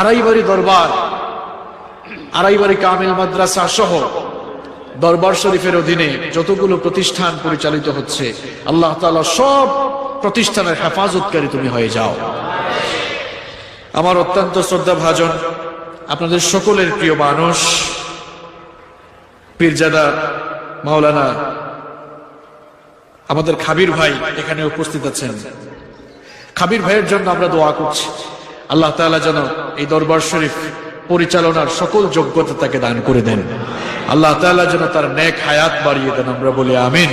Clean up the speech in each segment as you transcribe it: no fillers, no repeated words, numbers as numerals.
আড়াইবাড়ি দরবার, আড়াইবাড়ি কামিল মাদ্রাসা সহ দরবার শরীফের অধীনে যতগুলো প্রতিষ্ঠান পরিচালিত হচ্ছে, আল্লাহ তাআলা সব প্রতিষ্ঠানের হেফাজতকারী তুমি হয়ে যাও। আমার অত্যন্ত শ্রদ্ধাভাজন আপনাদের সকলের প্রিয় মানুষ পীরজাদা মাওলানা আমাদের খাবির ভাই এখানে উপস্থিত আছেন। খাবির ভাইয়ের জন্য আমরা দোয়া করছি, আল্লাহ তাআলা যেন এই দরবার শরীফ পরিচালনার সকল যোগ্যতা তাকে দান করে দেন। আল্লাহ তাআলা যেন তার নেক হায়াত বাড়িয়ে দেন, আমরা বলি আমিন।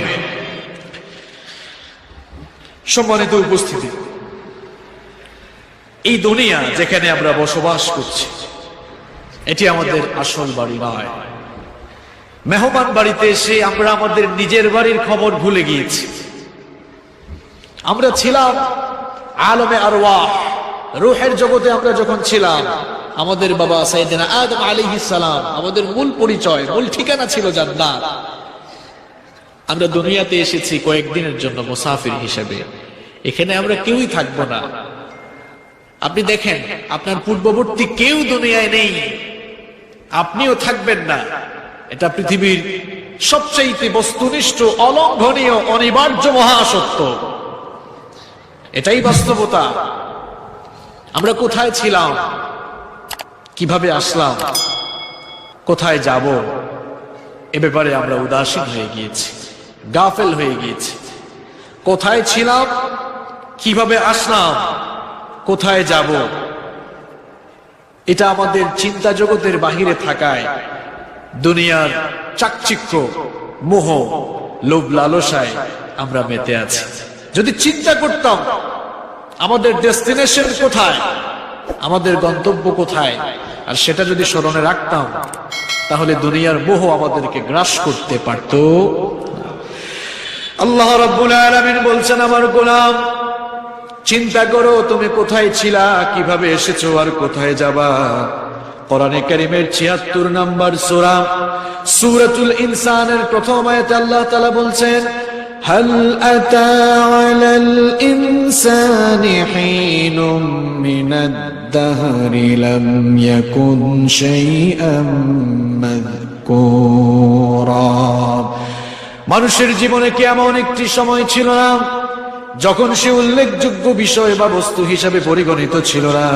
সম্মানিত উপস্থিতি, এই দুনিয়া যেখানে আমরা বসবাস করছি এটি আমাদের আসল বাড়ি নয়। মেহমান বাড়িতে এসে আমরা আমাদের নিজের বাড়ির খবর ভুলে গিয়েছি। আমরা ছিলাম আলমে আরওয়াহ, রূহের জগতে আমরা যখন ছিলাম, আমাদের বাবা সাইয়েদনা আদম আলাইহিস সালাম, আমাদের মূল পরিচয়, মূল ঠিকানা ছিল জান্নাত। আমরা দুনিয়াতে এসেছি কয়েকদিনের জন্য মুসাফির হিসেবে, এখানে আমরা কেউই থাকবো না। আপনি দেখেন আপনার পূর্ববর্তী কেউ দুনিয়ায় নেই, আপনিও থাকবেন না। এটা পৃথিবীর সবচেয়ে বস্তুনিষ্ঠ, অলঙ্ঘনীয়, অনিবার্য মহাসত্য। এটাই বাস্তবতা। আমরা কোথায় ছিলাম, কিভাবে আসলাম, কোথায় যাব, এ ব্যাপারে আমরা উদাসীন হয়ে গিয়েছি, গাফেল হয়ে গিয়েছি। কোথায় ছিলাম, কিভাবে আসলাম, কোথায় যাব, এটা আমাদের চিন্তা জগতের বাহিরে থাকায় দুনিয়ার চাকচিক্য, মোহ, লোভ লালসায় আমরা মেতে আছি। যদি চিন্তা করতাম আমাদের ডেস্টিনেশন কোথায়, আমাদের গন্তব্য কোথায়, আর সেটা যদি স্মরণে রাখতাম, তাহলে দুনিয়ার মোহ আমাদেরকে গ্রাস করতে পারত। আল্লাহ রাব্বুল আলামিন বলছেন, আমার গোলাম চিন্তা করো তুমি কোথায় ছিলা, কিভাবে এসেছো, আর কোথায় যাবা। কোরআনে কারীমের ৭৬ নম্বর সূরা সূরাতুল ইনসানের প্রথম আয়াতে আল্লাহ তাআলা বলছেন, হাল আতা আলাল ইনসানি হিনুম মিনাদ দাহরি লাম ইয়াকুন শাইআম মাযকুরা। মানুষের জীবনে কি এমন একটি সময় ছিল না যখন সে উল্লেখযোগ্য বিষয় বা বস্তু হিসাবে পরিগণিত ছিল না?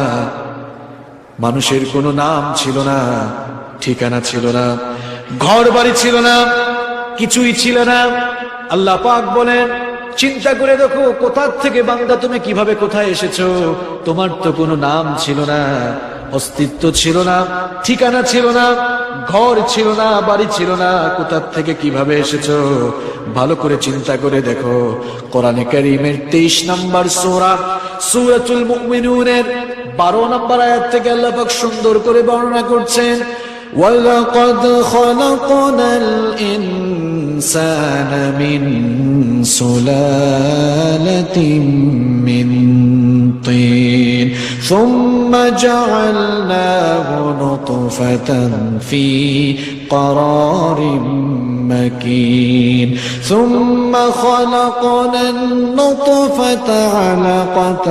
মানুষের কোনো নাম ছিল না, ঠিকানা ছিল না, ঘর বাড়ি ছিল না, কিছুই ছিল না। আল্লাহ পাক বলেন, চিন্তা করে দেখো কোথা থেকে বান্দা তুমি কিভাবে কোথায় এসেছো। তোমার তো কোনো নাম ছিল না, অস্তিত্ব ছিল না, ঠিকানা ছিল না, ঘর ছিল না, বাড়ি ছিল না, কোথা থেকে কিভাবে এসেছো ভালো করে চিন্তা করে দেখো। কোরআনে কারীমের ২৩ নম্বর সূরা সূরাতুল মুমিনুনের ১২ নম্বর আয়াত থেকে আল্লাহ পাক সুন্দর করে বর্ণনা করছেন, ওয়ালাকাদ খালাকনাল ইনসানা মিন সুলালাতিন মিন তিন সুম্মা জাআলনাহু নুতফাতান ফি قرارٍ مكين ثم خلقنا النطفة علقة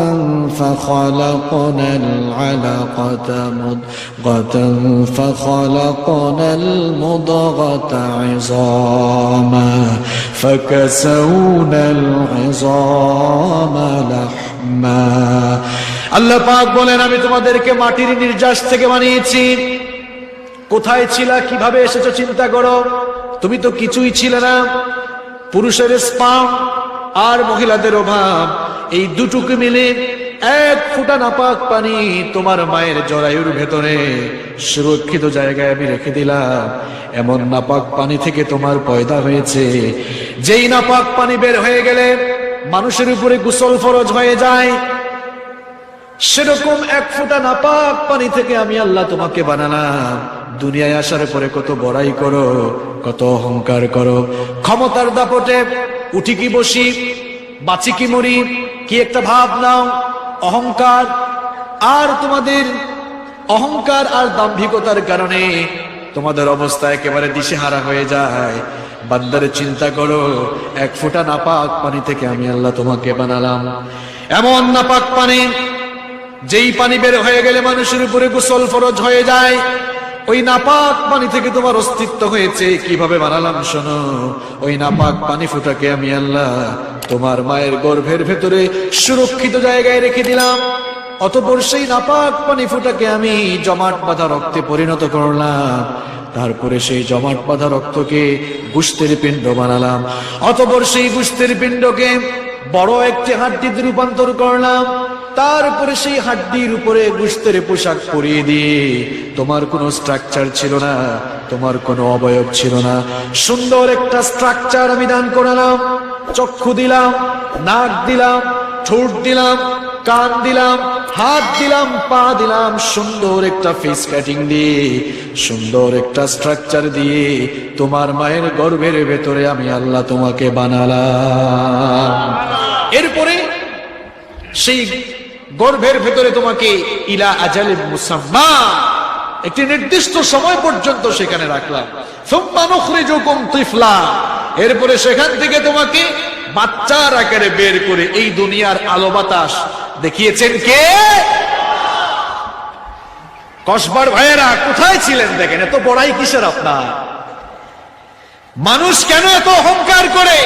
فخلقنا العلقة مضغة فخلقنا المضغة عظاما فكسونا العظام لحما। আল্লাহ পাক বলেন, আমি তোমাদেরকে মাটির নির্যাস থেকে বানিয়েছি। কোথায় ছিলা, কিভাবে এসেছো চিন্তা করো। তুমি তো কিছুই ছিলে না। পুরুষের স্পার্ম আর মহিলাদের অভাব, এই দুটুকু মিলে এক ফোঁটা নাপাক পানি তোমার মায়ের জরায়ুর ভেতরে সুরক্ষিত জায়গায় আমি রেখে দিলাম। এমন নাপাক পানি থেকে তোমার পয়দা হয়েছে, যেই নাপাক পানি বের হয়ে গেলে মানুষের উপরে গোসল ফরজ হয়ে যায়। সেরকম এক ফোঁটা নাপাক পানি থেকে আমি আল্লাহ তোমাকে বানালাম। দুনিয়ায় আসার পরে কত বড়াই করো, কত অহংকার করো, ক্ষমতার দাপটে উঠি কি বসি, বাঁচি কি মরি, কি একটা ভাব নাও, অহংকার। আর তোমাদের অহংকার আর দাম্ভিকতার কারণে তোমাদের অবস্থা একেবারে দিশেহারা হয়ে যায়। বান্দারে চিন্তা করো, এক ফোঁটা নাপাক পানি থেকে আমি আল্লাহ তোমাকে বানালাম। এমন নাপাক পানি, যেই পানি বের হয়ে গেলে মানুষের উপরে গোসল ফরজ হয়ে যায়। ওই নাপাক পানি থেকে তোমার অস্তিত্ব হয়েছে, কিভাবে বানালাম শোনো। ওই নাপাক পানি ফুটাকে আমি আল্লাহ তোমার মায়ের গর্ভের ভেতরে সুরক্ষিত জায়গায় রেখে দিলাম। অতঃপর সেই নাপাক পানি ফুটাকে আমি জমাট বাঁধা রক্তে পরিণত করলাম। তারপরে সেই জমাট বাঁধা রক্তকে গোশতের পিণ্ড বানালাম। অতঃপর সেই গোশতের পিণ্ডকে বড় একটি হাড্ডিতে রূপান্তর করলাম। তারপরে সেই হাড্ডির উপরে গোশতের পোশাক পরিয়ে দিয়ে, তোমার কোনো স্ট্রাকচার ছিল না, তোমার কোনো অবয়ব ছিল না, সুন্দর একটা স্ট্রাকচার আমি দান করালাম। চক্ষু দিলাম, নাক দিলাম, ঠোঁট দিলাম, কান দিলাম, হাত দিলাম, পা দিলাম, সুন্দর একটা ফেস কাটিং দিয়ে, সুন্দর একটা স্ট্রাকচার দিয়ে তোমার মায়ের গর্ভের ভেতরে আমি আল্লাহ তোমাকে বানালাম। এরপরে সেই গর্ভের ভেতরে তোমাকে ইলা আজালিন মুসাম্মা, একটি নির্দিষ্ট সময় পর্যন্ত সেখানে রাখলাম। সুম্মা নুখরিজুকুম তিফলা, এরপরে সেখান থেকে তোমাকে বাচ্চার আকারে বের করে এই দুনিয়ার আলো বাতাস দেখিয়েছেন কে? কসবার ভাইয়েরা কোথায় ছিলেন? দেখেন, এত বড়াই কিসের আপনার? মানুষ কেন এত অহংকার করে?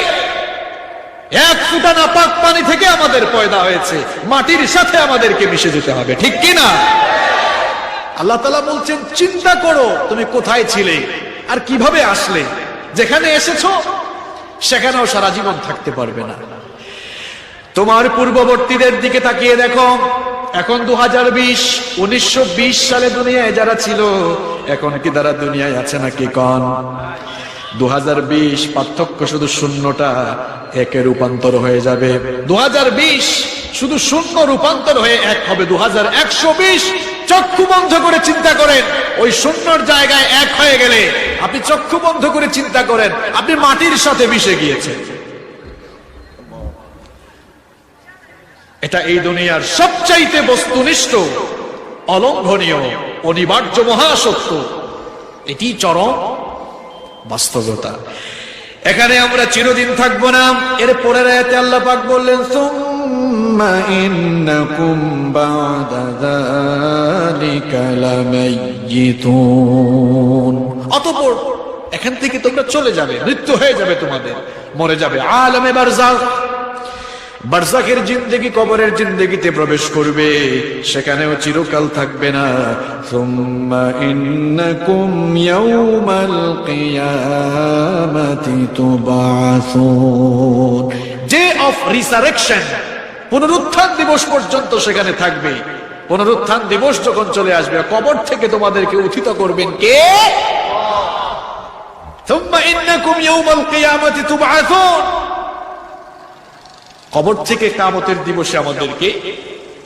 এক ফুটা নাপাক পানি থেকে আমাদের পয়দা হয়েছে, মাটির সাথে আমাদেরকে মিশে যেতে হবে, ঠিক কিনা? আল্লাহ তাআলা বলছেন, চিন্তা করো তুমি কোথায় ছিলে আর কিভাবে আসলে। যেখানে এসেছো সেখানেও সারা জীবন থাকতে পারবে না। তোমার পূর্ববর্তীদের দিকে তাকিয়ে দেখো, এখন 2020, 1920 সালে দুনিয়ায় যারা ছিল, এখন কি তারা দুনিয়ায় আছে নাকি? কন 2020 পার্থক্য শুধু শূন্যটা একে রূপান্তর হয়ে যাবে। 2020 শুধু শূন্য রূপান্তর হয়ে এক হবে 2120। চক্ষু বন্ধ করে চিন্তা করেন, ওই শূন্যর জায়গায় এক হয়ে গেলে আপনি চক্ষু বন্ধ করে চিন্তা করেন, আপনি মাটির সাথে মিশে গিয়েছেন। এটা এই দুনিয়ার সবচাইতে বস্তুনিষ্ঠ, অলঙ্ঘনীয়, অনিবার্য মহাসত্য। এটি চরম বাস্তবতা। এখানে আমরা চিরদিন থাকবো না। এর পরের আয়াতে আল্লাহ পাক বললেন, সুম্মা ইন্নাকুম বা'দা যালিকা লামাইয়িতুন, অতঃপর এখান থেকে তোমরা চলে যাবে, মৃত্যু হয়ে যাবে তোমাদের, মরে যাবে। আলামে বারজাখ, বারজাখের জিন্দেগি, কবরের জিন্দেগিতে প্রবেশ করবে, সেখানেও চিরকাল থাকবে না। সুম্মা ইন্নাকুম ইয়াউমাল কিয়ামাতি তুবআসুন, ডে অফ রিসারেকশন, পুনরুত্থান দিবস পর্যন্ত সেখানে থাকবে। পুনরুত্থান দিবস যখন চলে আসবে, কবর থেকে তোমাদেরকে উত্থিত করবেন কে? সুম্মা ইন্নাকুম ইয়াউমাল কিয়ামাতি তুবআসুন, কবর থেকে কিয়ামতের দিবসে আমাদেরকে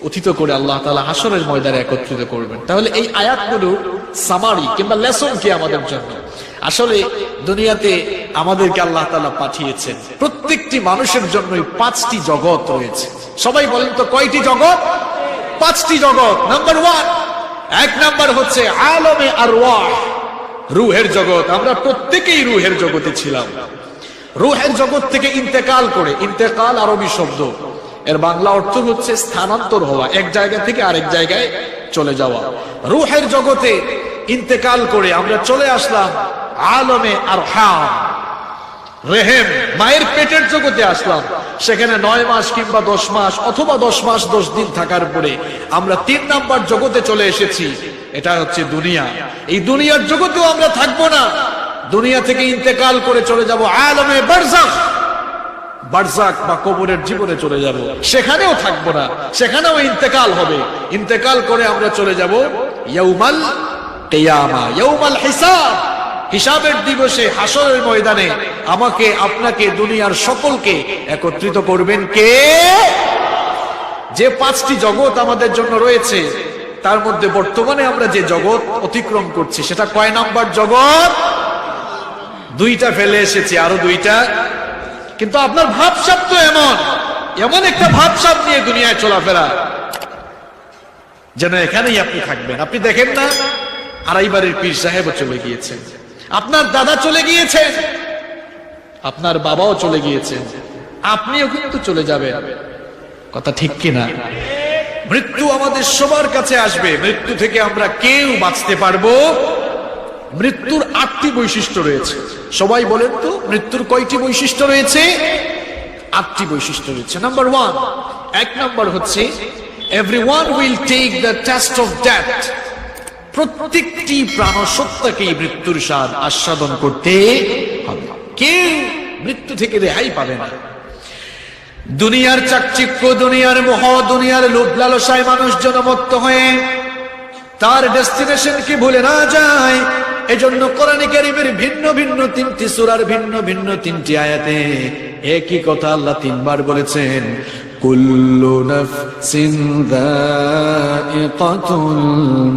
উত্থিত করে আল্লাহ তাআলা হাসরের ময়দানে একত্রিত করবেন। তাহলে এই আয়াতগুলো সামারি কিংবা লেসন কি আমাদের জন্য? আসলে দুনিয়াতে আমাদেরকে আল্লাহ তাআলা পাঠিয়েছেন প্রত্যেকটি মানুষের জন্যই 5টি জগৎ রয়েছে। সবাই বলেন তো কয়টি জগৎ? 5টি জগৎ। নাম্বার 1, এক নাম্বার হচ্ছে আলমে আরওয়াহ, রূহের জগৎ। আমরা প্রত্যেকেই রূহের জগতে ছিলাম। রূহের জগৎ থেকে ইন্তেকাল করে, ইন্তেকাল আরবি শব্দ, এর বাংলা অর্থ হচ্ছে স্থানান্তর হওয়া, এক জায়গা থেকে আরেক জায়গায় চলে যাওয়া। রূহের জগতে ইন্তেকাল করে আমরা চলে আসলাম আলমে আরহাম, রেহেম, মায়ের পেটের জগতে আসলাম। সেখানে 9 মাস কিংবা 10 মাস অথবা 10 মাস 10 দিন থাকার পরে আমরা 3 নাম্বার জগতে চলে এসেছি, এটা হচ্ছে দুনিয়া। এই দুনিয়ার জগতেও আমরা থাকবো না, দুনিয়া থেকে ইন্তেকাল করে চলে যাব আলমে বারজাখ, বারজাখ বা কবরের জীবনে চলে যাব। সেখানেও থাকবো না, সেখানেও ইন্তেকাল হবে। ইন্তেকাল করে আমরা চলে যাব ইয়াউমাল কিয়ামা, ইয়াউমাল হিসাব, হিসাবের দিবসে, হাসরের ময়দানে আমাকে আপনাকে দুনিয়ার সকলকে একত্রিত করবেন কে? যে 5টি জগৎ আমাদের জন্য রয়েছে, তার মধ্যে বর্তমানে আমরা যে জগৎ অতিক্রম করছি সেটা কয় নাম্বার জগৎ? 2টা ফেলে এসেছি, আরো 2টা। কিন্তু আপনার ভাবসাব তো এমন একটা ভাবসাব নিয়ে দুনিয়ায় চলাফেরা যেন এখানেই আপনি থাকবেন। আপনি দেখেন না আড়াইবারের পীর সাহেবও চলে গিয়েছেন, আপনার দাদা চলে গিয়েছেন, আপনার বাবাও চলে গিয়েছেন, আপনিও কিন্তু চলে যাবেন। কথা ঠিক কিনা? মৃত্যু আমাদের সবার কাছে আসবে। মৃত্যু থেকে আমরা কেউ বাঁচতে পারবো? মৃত্যুর 8টি বৈশিষ্ট্য রয়েছে। সবাই বলেন তো মৃত্যুর কয়টি বৈশিষ্ট্য রয়েছে? 8টি বৈশিষ্ট্য রয়েছে। নাম্বার 1, 1 নম্বর হচ্ছে everyone will take the test of death. প্রত্যেকটি প্রাণসত্তাকেই মৃত্যুর স্বাদ আস্বাদন করতে হবে, কেউ মৃত্যু থেকে রেহাই পাবে না। দুনিয়ার চাকচিক্য, দুনিয়ার মোহ, দুনিয়ার লোভ লালসায় মানুষ জনমত্ত হয়ে তার ডেস্টিনেশনকে ভুলে না যায়। এজন্য কোরআনে কারীমের ভিন্ন ভিন্ন 3টি সূরার ভিন্ন ভিন্ন 3টি আয়াতে একই কথা আল্লাহ 3বার বলেছেন, কুল্লু নাফসিন যায়িকাতুল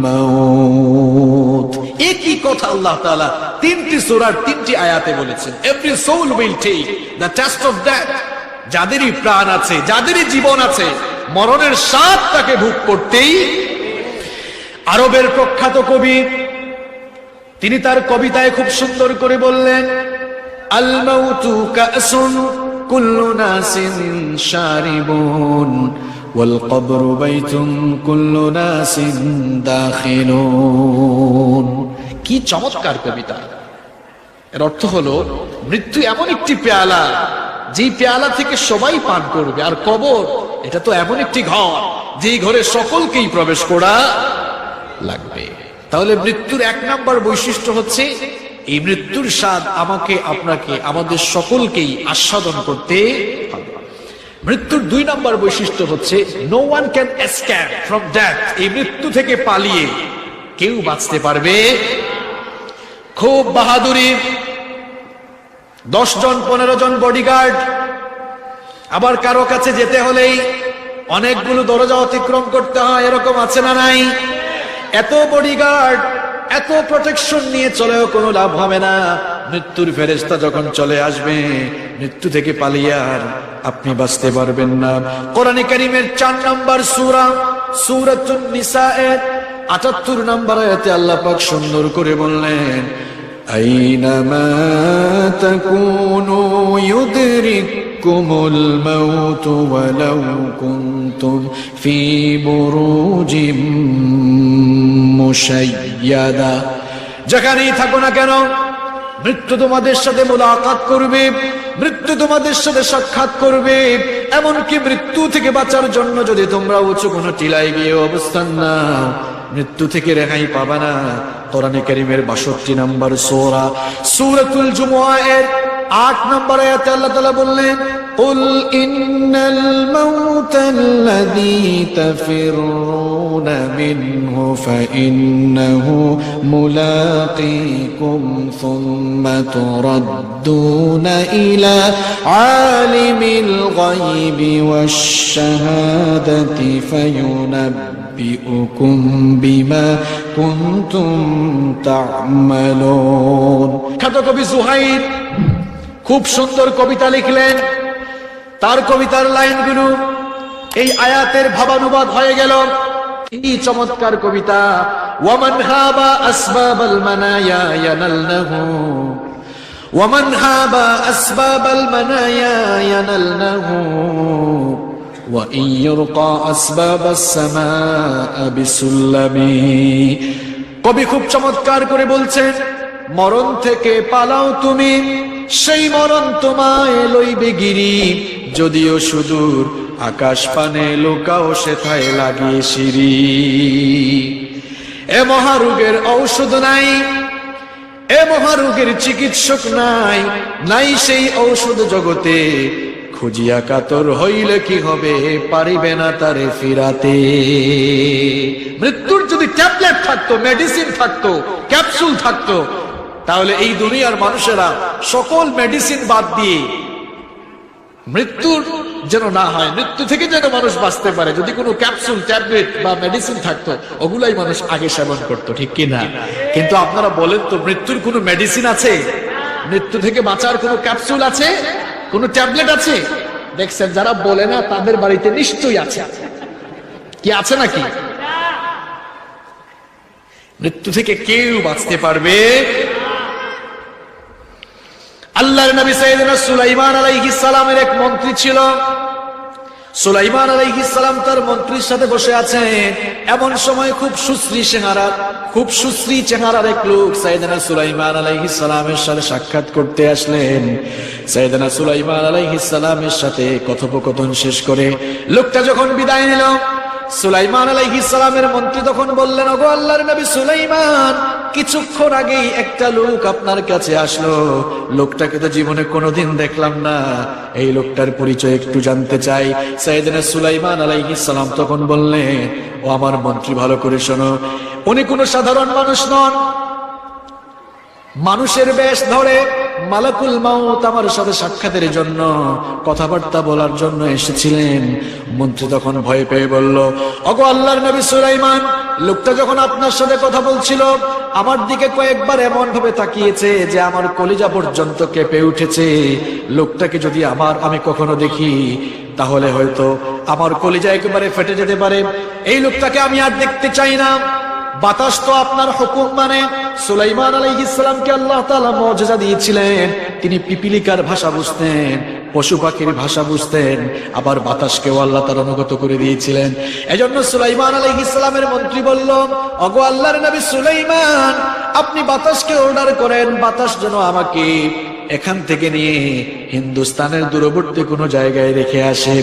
মাউত। একই কথা আল্লাহ তাআলা 3টি সূরার 3টি আয়াতে বলেছেন। Every soul will take the test of death. যাদেরই প্রাণ আছে, যাদেরই জীবন আছে, মরণের স্বাদ তাকে ভোগ করতেই। আরবের প্রখ্যাত কবি, তিনি তার কবিতায় খুব সুন্দর করে বললেন, আল মাউতু কাসুন কুল্লু নাসিন শারিবুন ওয়াল কবরু বাইতুন কুল্লু নাসিন দাখিলুন। কি চমৎকার কবিতা! এর অর্থ হলো মৃত্যু এমন একটি পেয়ালা, যেই পেয়ালা থেকে সবাই পান করবে, আর কবর এটা তো এমন একটি ঘর, যেই ঘরে সকলকেই প্রবেশ করা লাগবে। তাহলে মৃত্যুর 1 নম্বর বৈশিষ্ট্য হচ্ছে এই মৃত্যুর স্বাদ আমাকে, আপনাকে, আমাদের সকলকেই আস্বাদন করতে হবে। মৃত্যুর 2 নম্বর বৈশিষ্ট্য হচ্ছে no one can escape from death. এই মৃত্যু থেকে পালিয়ে কেউ বাঁচতে পারবে? খুব বাহাদুরি, 10 জন 15 জন বডিগার্ড, আবার কারো কাছে যেতে হলেই অনেকগুলো দরজা অতিক্রম করতে হয়, এরকম আছে না নাই? এত বডিগার্ড, এত প্রোটেকশন নিয়ে চলেও কোনো লাভ হবে না। মৃত্যুর ফেরেশতা যখন চলে আসবে, মৃত্যু থেকে পালিয়ে আর আপনি বাঁচতে পারবেন না। কোরআনে কারীমের 4 নম্বর সূরা, সূরাতুন নিসা এর 78 নম্বর আয়াতে আল্লাহ পাক সুন্দর করে বললেন, আইনামা তাকুনু ইউদরিকুমুল মাউতু ওয়ালাউ কুনতুম ফি বুরুজিম মুশাইয়াদা। যেখানেই থাকো না কেন, মৃত্যু তোমাদের সাথে মুলাকাত করবে, মৃত্যু তোমাদের সাথে সাক্ষাৎ করবে। এমনকি মৃত্যু থেকে বাঁচার জন্য যদি তোমরা উঁচু কোনো টিলায় গিয়ে অবস্থান নাও, মৃত্যু থেকে রেহাই পাবা না। কোরআনে কারীমের 62 নম্বর সূরা, সূরাতুল জুমুআ এর 8 নম্বর আয়াতে আল্লাহ তাআলা বললেন, কুল ইন্নাল মাউতাল্লাযী তাফিরুনা মিনহু ফাইন্নাহু মুলাকীকুম সুম্মা তুরাদ্দুনা ইলা আলিমিল গায়বি ওয়াশ শাহাদাতি ফায়ুনাব্বিউকুম বিমা কুনতুম তা'মালুন। খ্যাত কবি জুহাইর খুব সুন্দর কবিতা লিখলেন। তার কবিতার লাইনগুলো এই আয়াতের ভাবানুবাদ হয়ে গেল। কি চমৎকার কবিতা! ওয়ামান হাবা আসবাবাল মানায়া ইয়ানালনাহু, ওয়ামান হাবা আসবাবাল মানায়া ইয়ানালনাহু ওয়া ইয়ুরকা আসবাবাস সামাআ বিসুল্লামি। কবি খুব চমৎকার করে বলছেন, মরণ থেকে পালাও তুমি, সেই মরণ তোমায় লইবে গিরি। যদিও সুদূর আকাশ পানে লুকাও সেথায় লাগিয়ে সিঁড়ি। এ মহারোগের ঔষধ নাই, এ মহারোগের চিকিৎসক নাই, নাই সেই ঔষধ জগতে। খুঁজিয়া কাতর হইলে কি হবে, পারিবে না তারে ফিরাতে। মৃত্যুর যদি ট্যাবলেট থাকতো, মেডিসিন থাকতো, ক্যাপসুল থাকতো, তাহলে এই দুনিয়ার মানুষেরা সকল মেডিসিন বাদ দিয়ে মৃত্যুর যেন না হয়, মৃত্যু থেকে যেন মানুষ বাঁচতে পারে। যদি কোনো ক্যাপসুল, ট্যাবলেট বা মেডিসিন থাকতো, ওগুলাই মানুষ আগে সেবন করতো, ঠিক কিনা? কিন্তু আপনারা বলেন তো, মৃত্যুর কোনো মেডিসিন আছে? মৃত্যু থেকে বাঁচার কোনো ক্যাপসুল আছে? কোনো ট্যাবলেট আছে? দেখছেন, যারা বলে না তাদের বাড়িতে নিশ্চয়ই আছে। কি আছে নাকি? মৃত্যু থেকে কেউ বাঁচতে পারবে। আল্লাহর নবী সাইয়েদনা সুলাইমান আলাইহিস সালামের এক মন্ত্রী ছিল। সুলাইমান আলাইহিস সালাম তার মন্ত্রীর সাথে বসে আছেন। এমন সময় খুব সুশ্রী চেহারার এক লোক সাইয়েদনা সুলাইমান আলাইহিস সালামের সাথে সাক্ষাৎ করতে আসলেন। সাইয়েদনা সুলাইমান আলাইহিস সালামের সাথে কথোপকথন শেষ করে লোকটা যখন বিদায় নিল, সুলাইমান আলাইহিস সালামের মন্ত্রী তখন বললেন, ওগো আল্লাহর নবী সুলাইমান, কিছুক্ষণ আগেই একটা লোক আপনার কাছে আসলো। লোকটাকে তো জীবনে কোনোদিন দেখলাম না, এই লোকটার পরিচয় একটু জানতে চাই। সাইয়েদনা সুলাইমান আলাইহিস সালাম তখন বললেন, ও আমার মন্ত্রী, ভালো করে শোনো, উনি কোনো সাধারণ মানুষ নন। মানুষের বেশ ধরে মালাকুল মাউত আমার সাথে সাক্ষাতের জন্য, কথাবার্তা বলার জন্য এসেছিলেন। মন্ত্রী তখন ভয় পেয়ে বলল, ওগো আল্লাহর নবী সুলাইমান, লোকটা যখন আপনার সাথে কথা বলছিল আমার দিকে কয়েকবার এমন ভাবে তাকিয়েছে যে আমার কলিজা পর্যন্ত কেঁপে উঠেছে। লোকটাকে যদি আমি কখনো দেখি তাহলে হয়তো আমার কলিজা একেবারে ফেটে যেতে পারে। এই লোকটাকে আমি আর দেখতে চাই না। বাতাস তো আপনার হুকুম মানে। সুলাইমান আলাইহিস সালামকে আল্লাহ তাআলা মুজিজা দিয়েছিলেন, তিনি পিপিলিকার ভাষা বুঝতেন, পশু পাখির ভাষা বুঝতেন, আবার বাতাসকেও আল্লাহ তাআলা অনুগত করে দিয়েছিলেন। এজন্য সুলাইমান আলাইহিস সালামের মন্ত্রী বলল, ওগো আল্লাহর নবী সুলাইমান, আপনি বাতাসকে অর্ডার করেন, বাতাস যেন আমাকে এখান থেকে নিয়ে হিন্দুস্তানের দূরবর্তী কোনো জায়গায় রেখে আসে।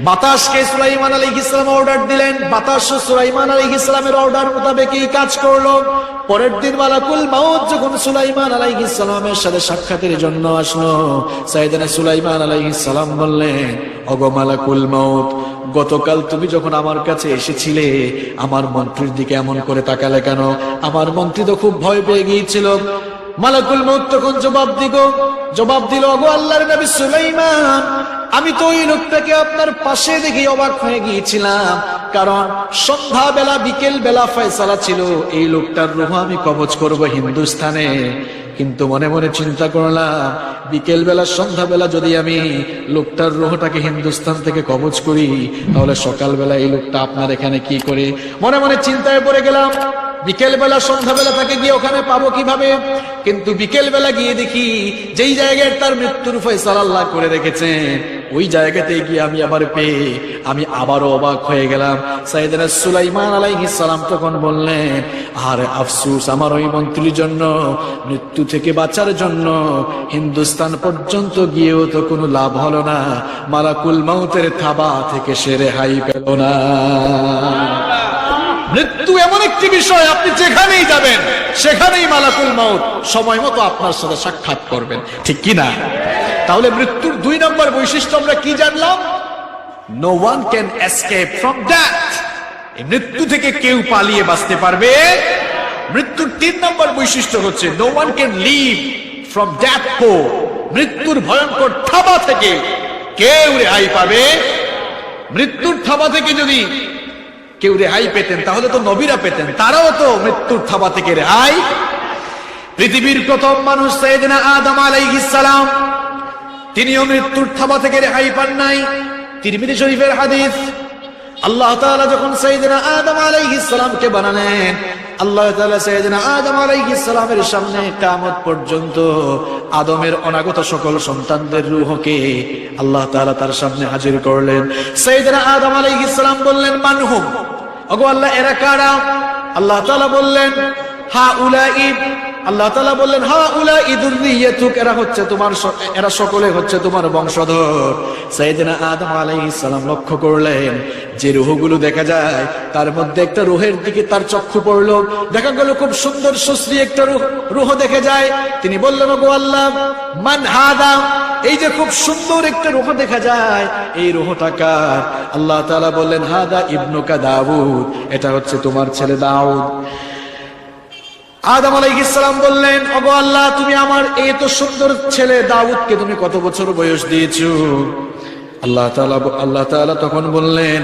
বাতাসকে সুলাইমান আলাইহিস সালাম অর্ডার দিলেন। বাতাস সুলাইমান আলাইহিস সালামের অর্ডার মোতাবেকই কাজ করলো। পরের দিন মালাকুল মাউত যখন সুলাইমান আলাইহিস সালামের সাথে সাক্ষাতের জন্য আসলো, সাইয়েদনা সুলাইমান আলাইহিস সালাম বললেন, ওগো মালাকুল মাউত, গতকাল তুমি যখন আমার কাছে এসেছিলে আমার মন্ত্রীর দিকে এমন করে তাকালে কেন? আমার মন্ত্রী তো খুব ভয় পেয়ে গিয়েছিল। মালাকুল মাউত তখন জবাব দিল, ওগো আল্লাহর নবী সুলাইমান, আমি তো ওই লোকটাকে আপনার পাশে দেখে অবাক হয়ে গিয়েছিলাম, কারণ সন্ধ্যা বেলা বিকেল বেলা ফয়সালা ছিল এই লোকটার রূহ আমি কবজ করব হিন্দুস্তানে। কিন্তু মনে মনে চিন্তা করলাম, বিকেল বেলা সন্ধ্যা বেলা যদি আমি লোকটার রূহটাকে হিন্দুস্তান থেকে কবজ করি তাহলে সকাল বেলা এই লোকটা আপনার এখানে কি করে? মনে মনে চিন্তায় পড়ে গেলাম, বিকেল বেলা সন্ধ্যা বেলা তাকে গিয়ে ওখানে পাবো কিভাবে? কিন্তু বিকেল বেলা গিয়ে দেখি যেই জায়গায় তার মৃত্যুর ফয়সালা আল্লাহ করে রেখেছেন ওই জায়গাতে গিয়ে আমি আবার পেয়ে আমি আবারও অবাক হয়ে গেলাম। সাইয়েদনা সুলাইমান আলাইহিস সালাম তখন বললেন, আর আফসোস আমার ওই মন্ত্রীর জন্য, মৃত্যু থেকে বাঁচার জন্য হিন্দুস্তান পর্যন্ত গিয়েও তো কোনো লাভ হলো না, মালাকুল মাউতের থাবা থেকে সে রেহাই পেল না। মৃত্যু এমন একটি বিষয়, আপনি যেখানেই যাবেন সেখানেই মালাকুল মাউত সময় মতো আপনার সাথে সাক্ষাৎ করবেন, ঠিক কি না? তাহলে মৃত্যুর 2 নম্বর বৈশিষ্ট্য আমরা কি জানলাম? No one can escape from death. এই মৃত্যু থেকে কেউ পালিয়ে বাঁচতে পারবে। মৃত্যুর 3 নম্বর বৈশিষ্ট্য হচ্ছে no one can live from death হো। মৃত্যুর ভয়ঙ্কর থাবা থেকে কেউ রেহাই পাবে। মৃত্যুর থাবা থেকে যদি কেউ রেহাই পেতেন তাহলে তো নবীরা পেতেন, তারাও তো মৃত্যুর থাবা থেকে রেহাই। পৃথিবীর প্রথম মানুষ সাইয়েদনা আদম আলাইহিস সালাম, তিনিও মৃত্যুর থাবা থেকে রেহাই পান নাই। তিরমিজি শরীফের হাদিস, আল্লাহ তাআলা যখন সাইয়েদনা আদম আলাইহিস সালামকে বানালেন, আল্লাহ তাআলা সাইয়েদনা আদম আলাইহিস সালামের সামনে কিয়ামত পর্যন্ত আদমের অনাগত সকল সন্তানদের রূহকে আল্লাহ তাআলা তার সামনে হাজির করলেন। সাইয়েদনা আদম আলাইহিস সালাম বললেন, মানহুম, ওগো আল্লাহ এরা কারা? আল্লাহ তাআলা বললেন, হাউলাই, আল্লাহ তাআলা বললেন, হাউলাই যুররিয়াতুক, এরা সকলে হচ্ছে তোমার বংশধর। সাইয়েদনা আদম আলাইহিস সালাম লক্ষ্য করলেন যে রূহগুলো দেখা যায় তার মধ্যে একটা রূহের দিকে তার চক্ষু পড়ল, দেখা গেল খুব সুন্দর সুশ্রী একটা রূহ দেখে যায়। তিনি বললেন, ওগো আল্লাহ, মান হাদা, এই যে খুব সুন্দর একটা রূহ দেখা যায় এই রূহটা কার? আল্লাহ তাআলা বললেন, হাদা ইবনুকা দাউদ, এটা হচ্ছে তোমার ছেলে দাউদ। আদম আলাইহিস সালাম বললেন, ওগো আল্লাহ, তুমি আমার এই তো সুন্দর ছেলে দাউদকে তুমি কত বছর বয়স দিয়েছো? আল্লাহ তাআলা তখন বললেন,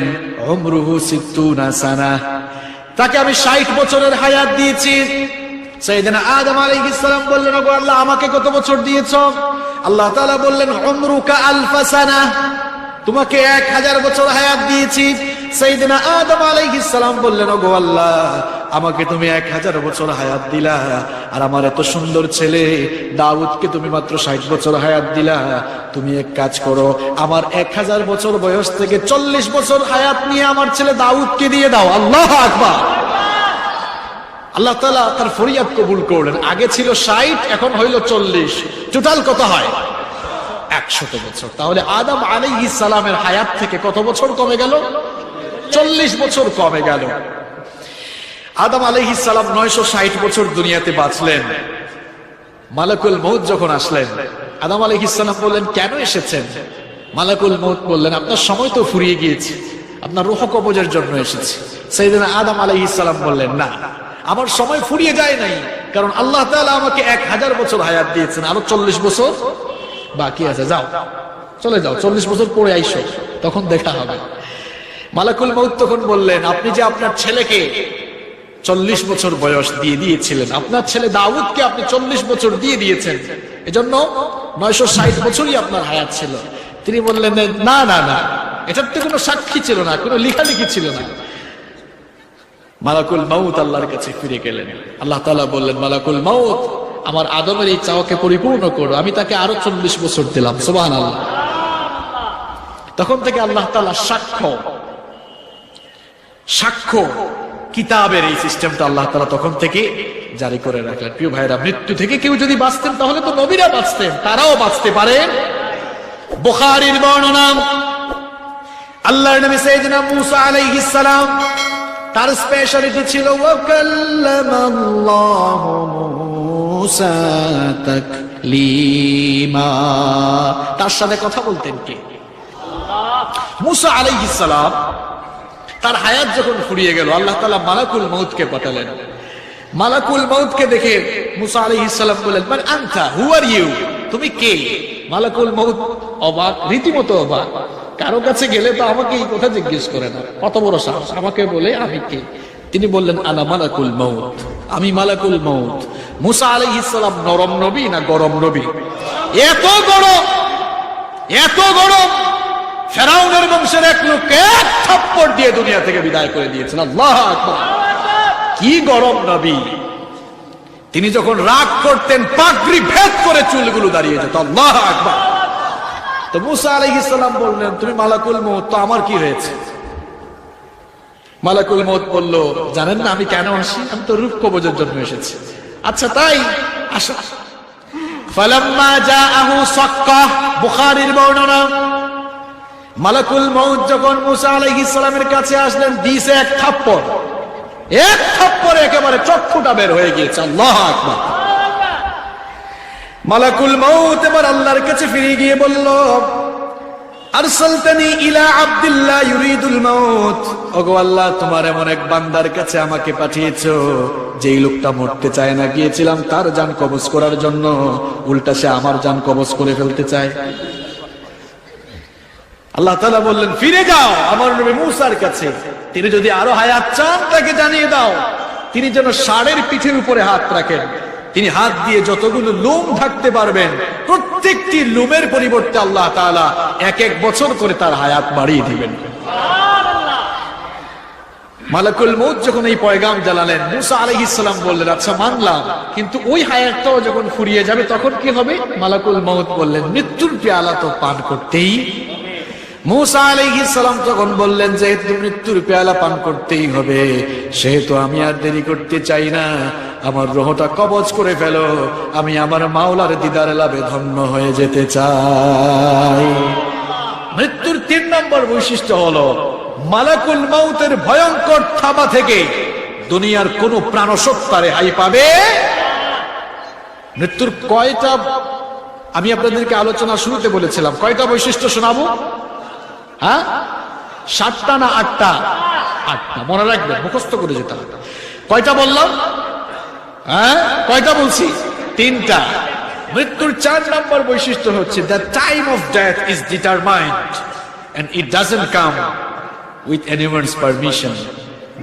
উমরুহু 60 সানা, তাকে আমি 60 বছরের হায়াত দিয়েছি। সাইয়েদনা আদম আলাইহিস সালাম বললেন, ওগো আল্লাহ, আমাকে কত বছর দিয়েছো? আল্লাহ তাআলা বললেন, উমরুকা আলফা সানা, তোমাকে 1000 বছর হায়াত দিয়েছি। সাইয়েদনা আদম আলাইহিস সালাম বললেন, ওগো আল্লাহ, আমাকে তুমি 1000 বছর হায়াত দিলা, আর আমার এত সুন্দর ছেলে দাউদকে তুমি মাত্র 60 বছর হায়াত দিলা। তুমি এক কাজ করো, আমার 1000 বছর বয়স থেকে 40 বছর হায়াত নিয়ে আমার ছেলে দাউদকে দিয়ে দাও। আল্লাহু আকবার। আল্লাহ তাআলা তার ফরিয়াদ কবুল করলেন। আগে ছিল 60, এখন হইল 40, টোটাল কত হয়? 100 বছর। তাহলে আদম আলাইহিস সালামের হায়াত থেকে কত বছর কমে গেল? 40 বছর কমে গেল। আদম আলাইহিস সালাম 960 বছর দুনিয়াতে বাঁচলেন। মালাকুল মউত যখন আসলেন, আদম আলাইহিস সালাম বললেন, কেন এসেছেন? মালাকুল মউত বললেন, আপনার সময় তো ফুরিয়ে গিয়েছে, আপনার রূহ কবজের জন্য এসেছি। সাইয়েদনা আদম আলাইহিস সালাম বললেন, না, আমার সময় ফুরিয়ে যায় নাই, কারণ আল্লাহ তাআলা আমাকে 1000 বছর হায়াত দিয়েছেন, আরো 40 বছর বাকি আছে। যাও, চলে যাও, 40 বছর পরে আইসো, তখন দেখা হবে। মালাকুল মউত তখন বললেন, আপনি যে আপনার ছেলেকে 40 বছর বয়স দিয়ে দিয়েছিলেন, আপনার ছেলে দাউদকে আপনি 40 বছর দিয়ে দিয়েছেন, এজন্য 960 বছরই আপনার হায়াত ছিল। তিনি বললেন, না না না, এটার তো কোনো সাক্ষী ছিল না, কোনো লেখালেখি ছিল না। মালাকুল মউত আল্লাহর কাছে ফিরে গেলেন। আল্লাহ তাআলা বললেন, মালাকুল মউত, আমার আদমের এই চাওয়াকে পরিপূর্ণ করো, আমি তাকে আরো 40 বছর দিলাম। সুবহানাল্লাহ। তখন থেকে আল্লাহ তাআলা সাক্ষ্য কিতাবের এই সিস্টেমটা আল্লাহ তাআলা তখন থেকে জারি করে রাখলেন। প্রিয় ভাইরা, মৃত্যু থেকে কেউ যদি বাঁচতেন তাহলে তো নবীরা বাঁচতেন, তারাও বাঁচতে পারেন। বুখারীর বর্ণনা, আল্লাহর নবী সাইয়েদনা মূসা আলাইহিস সালাম, তার স্পেশালিটি ছিল ওয়া কাল্লামাল্লাহু মূসা তাকলিমা, তার সাথে কথা বলতেন কে? মূসা আলাইহিস সালাম। তার হায়াত যখন ফুরিয়ে গেল, আল্লাহ তাআলা মালাকুল মউতকে পাঠালেন। মালাকুল মউতকে দেখে মূসা আলাইহিস সালাম বললেন, মান আনতা, হু আর ইউ, তুমি কে? মালাকুল মউত অবাক, রীতিমতো অবাক। কারো কাছে গেলে তো আমাকে এই কথা জিজ্ঞেস করে না, কত বড় সাহস, আমাকে বলে আমি কে? তিনি বললেন, আনা মালাকুল মউত, আমি মালাকুল মউত। মূসা আলাইহিস সালাম নরম নবী না গরম নবী? এত গরম, ফেরাউনের বংশের এক লোককে এক থাপ্পড় দিয়ে দুনিয়া থেকে বিদায় করে দিয়েছেন। আল্লাহু আকবার। কি গরম নবী! তিনি যখন রাগ করতেন, পাগড়ি ভেদ করে চুলগুলো দাঁড়িয়ে যেত। আল্লাহু আকবার। তো মূসা আলাইহিস সালাম বললেন, তুমি মালাকুল মউত, তো আমার কি হয়েছে? মালাকুল মউত বলল, জানেন না আমি কেন আসি? আমি তো রূপ কবজের জন্য এসেছি। আচ্ছা তাই, আসো। ফালাম্মা জাআহু সাক্কা, বুখারীর বর্ণনা, মালাকুল মউত যখন মূসা আলাইহিস সালামের কাছে আসলেন, দিয়েছে এক থাপ্পড়, এক থাপ্পড়ে একেবারে চক্ষুটা বের হয়ে গিয়েছে। আল্লাহু আকবার। মালাকুল মউত এবার আল্লাহর কাছে ফিরে গিয়ে বলল, আরসালতানি ইলা আব্দুল্লাহ ইউরিদুল মাউত, ওগো আল্লাহ, তোমার এমন এক বান্দার কাছে আমাকে পাঠিয়েছো, যেই লোকটা মরতে চায় না, গিয়েছিলাম তার জান কবজ করার জন্য, উল্টা সে আমার জান কবজ করে ফেলতে চায়। আল্লাহ তাআলা বললেন, ফিরে যাও আমার নবী মূসার কাছে, তিনি যদি আরো হায়াত চান তাকে জানিয়ে দাও, তিনি যেন ষাঁড়ের পিঠের উপরে হাত রাখেন, তিনি হাত দিয়ে যতগুলো লোম ঢাকতে পারবেন, প্রত্যেকটি লোমের পরিবর্তে আল্লাহ তাআলা 1 বছর করে তার হায়াত বাড়িয়ে দিবেন। মালাকুল মউত যখন এই পয়গাম জানালেন, মূসা আলাইহিস সালাম বললেন, আচ্ছা মানলাম, কিন্তু ওই হায়াতটাও যখন ফুরিয়ে যাবে তখন কি হবে? মালাকুল মউত বললেন, মৃত্যুর পেয়ালা তো পান করতেই। মূসা আলাইহিস সালাম তখন বললেন, যেহেতু মৃত্যুর পেয়ালা পান করতেই হবে, সেহেতু আমি আর দেরি করতে চাই না, আমার রূহটা কবজ করে ফেলো, আমি আমার মাওলার দিদার লাভে ধন্য হয়ে যেতে চাই। মৃত্যুর 3 নম্বর বৈশিষ্ট্য হলো, মালাকুল মউতের ভয়ঙ্কর থাবা থেকে দুনিয়ার কোন প্রাণসত্তা রেহাই পাবে। মৃত্যুর কয়টা, আমি আপনাদেরকে আলোচনা শুরুতে বলেছিলাম, কয়টা বৈশিষ্ট্য শোনাবো? হ্যাঁ, 7টা না 8টা? 8টা, মনে রাখবেন, মুখস্থ করে যেতে হবে। কয়টা বললাম? হ্যাঁ, কয়টা বলছি? 3টা। মৃত্যুর 4 নম্বর বৈশিষ্ট্য হচ্ছে, the time of death is determined and it doesn't come with anyone's permission.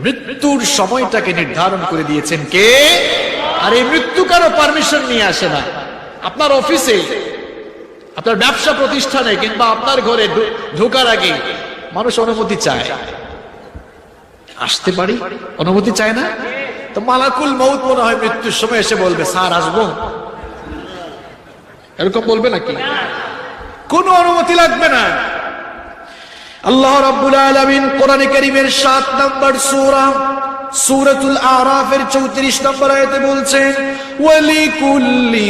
মৃত্যুর সময়টাকে নির্ধারণ করে দিয়েছেন কে? আর এই মৃত্যু কারো পারমিশন নিয়ে আসে না। আপনার অফিসে, আপনার ব্যবসা প্রতিষ্ঠানে কিংবা আপনার ঘরে ঢোকার আগে মানুষ অনুমতি চায়, আসতে পারি, অনুমতি চায় না? তো মালাকুল মউত মনে হয় মৃত্যুর সময় এসে বলবে স্যার আসবো, এরকম বলবে নাকি? কোনো অনুমতি লাগবে না। আল্লাহ রাব্বুল আলামিন কোরআনে কারীমের 7 নম্বর সূরা সূরাতুল আরাফের 34 নম্বর আয়াতে বলছেন, ওয়ালিকুল্লি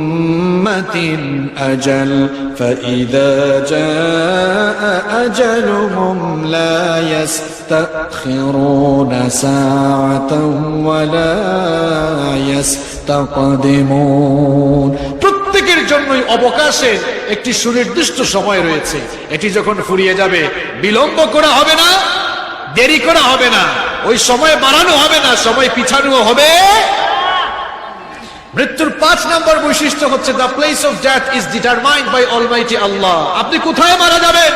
উম্মাতিন আজাল ফাইযা জাআ আজালুহুম লা ইস্তাখিরুনা সাআতান ওয়া লা ইস্তাকদিমুন। প্রত্যেকের জন্যই অবকাশের একটি সুনির্দিষ্ট সময় রয়েছে। এটি যখন ফুরিয়ে যাবে বিলম্ব করা হবে না, দেরি করা হবে না, ওই সময় বাড়ানো হবে না, সময় পিছানো হবে। মৃত্যুর 5 নম্বর বৈশিষ্ট্য হচ্ছে the place of death is determined by almighty Allah. আপনি কোথায় মারা যাবেন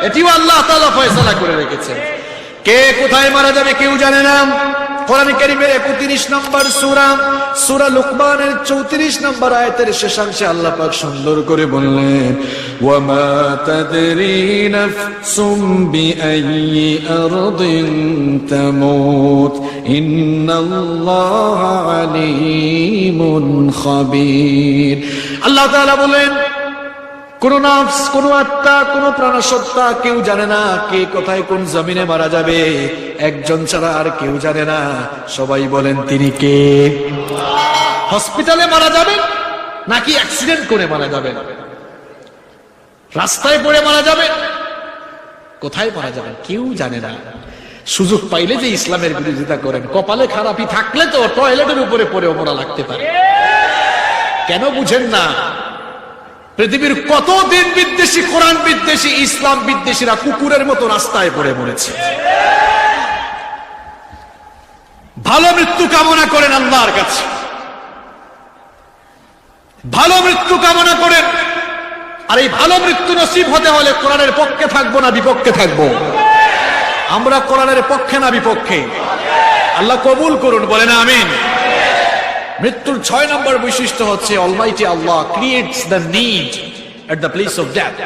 এটিও আল্লাহ তাআলা ফয়সালা করে রেখেছেন। কে কোথায় মারা যাবে কেউ জানে না। কোরআনে কারীমের 31 নম্বর সূরা সূরা লুকমানের 34 নম্বর আয়াতের শেষাংশে আল্লাহ পাক সুন্দর করে বললেন, ওয়া মা তাদরি নাফসুম বিআইয়ি আরদিন তামুত ইন্নাল্লাহা আলীমুন খাবীর। আল্লাহ তাআলা বলেন, কোন নাফস, কোন আত্মা, কোন প্রাণসত্তা কেউ জানে না কে কোথায় কোন জমিনে মারা যাবে। একজন ছাড়া আর কেউ জানে না। সবাই বলেন তিনি কে? হসপিটালে মারা যাবেন নাকি অ্যাক্সিডেন্ট করে মারা যাবেন? রাস্তায় পড়ে মারা যাবেন? কোথায় মারা যাবেন কেউ জানে না। সুযোগ পাইলে যে ইসলামের বিরোধিতা করেন, কপালে খারাপই থাকলে তো টয়লেটের উপরে পড়েও মরা লাগতে পারে। কেন বুঝেন না? পৃথিবীর কত দিন বিদ্বেষী, কোরআন বিদ্বেষী, ইসলাম বিদ্বেষীরা কুকুরের মতো রাস্তায় পড়ে মরেছে। ভালো মৃত্যু কামনা করেন আল্লাহর কাছে, ভালো মৃত্যু কামনা করেন। আর এই ভালো মৃত্যু নসিব হতে হলে কোরআনের পক্ষে থাকবো না বিপক্ষে থাকবো? আমরা কোরআনের পক্ষে না বিপক্ষে? আল্লাহ কবুল করুন, বলেন আমিন। মৃত্যুর 6 নম্বর বৈশিষ্ট্য হচ্ছে Almighty Allah creates the need at the place of death.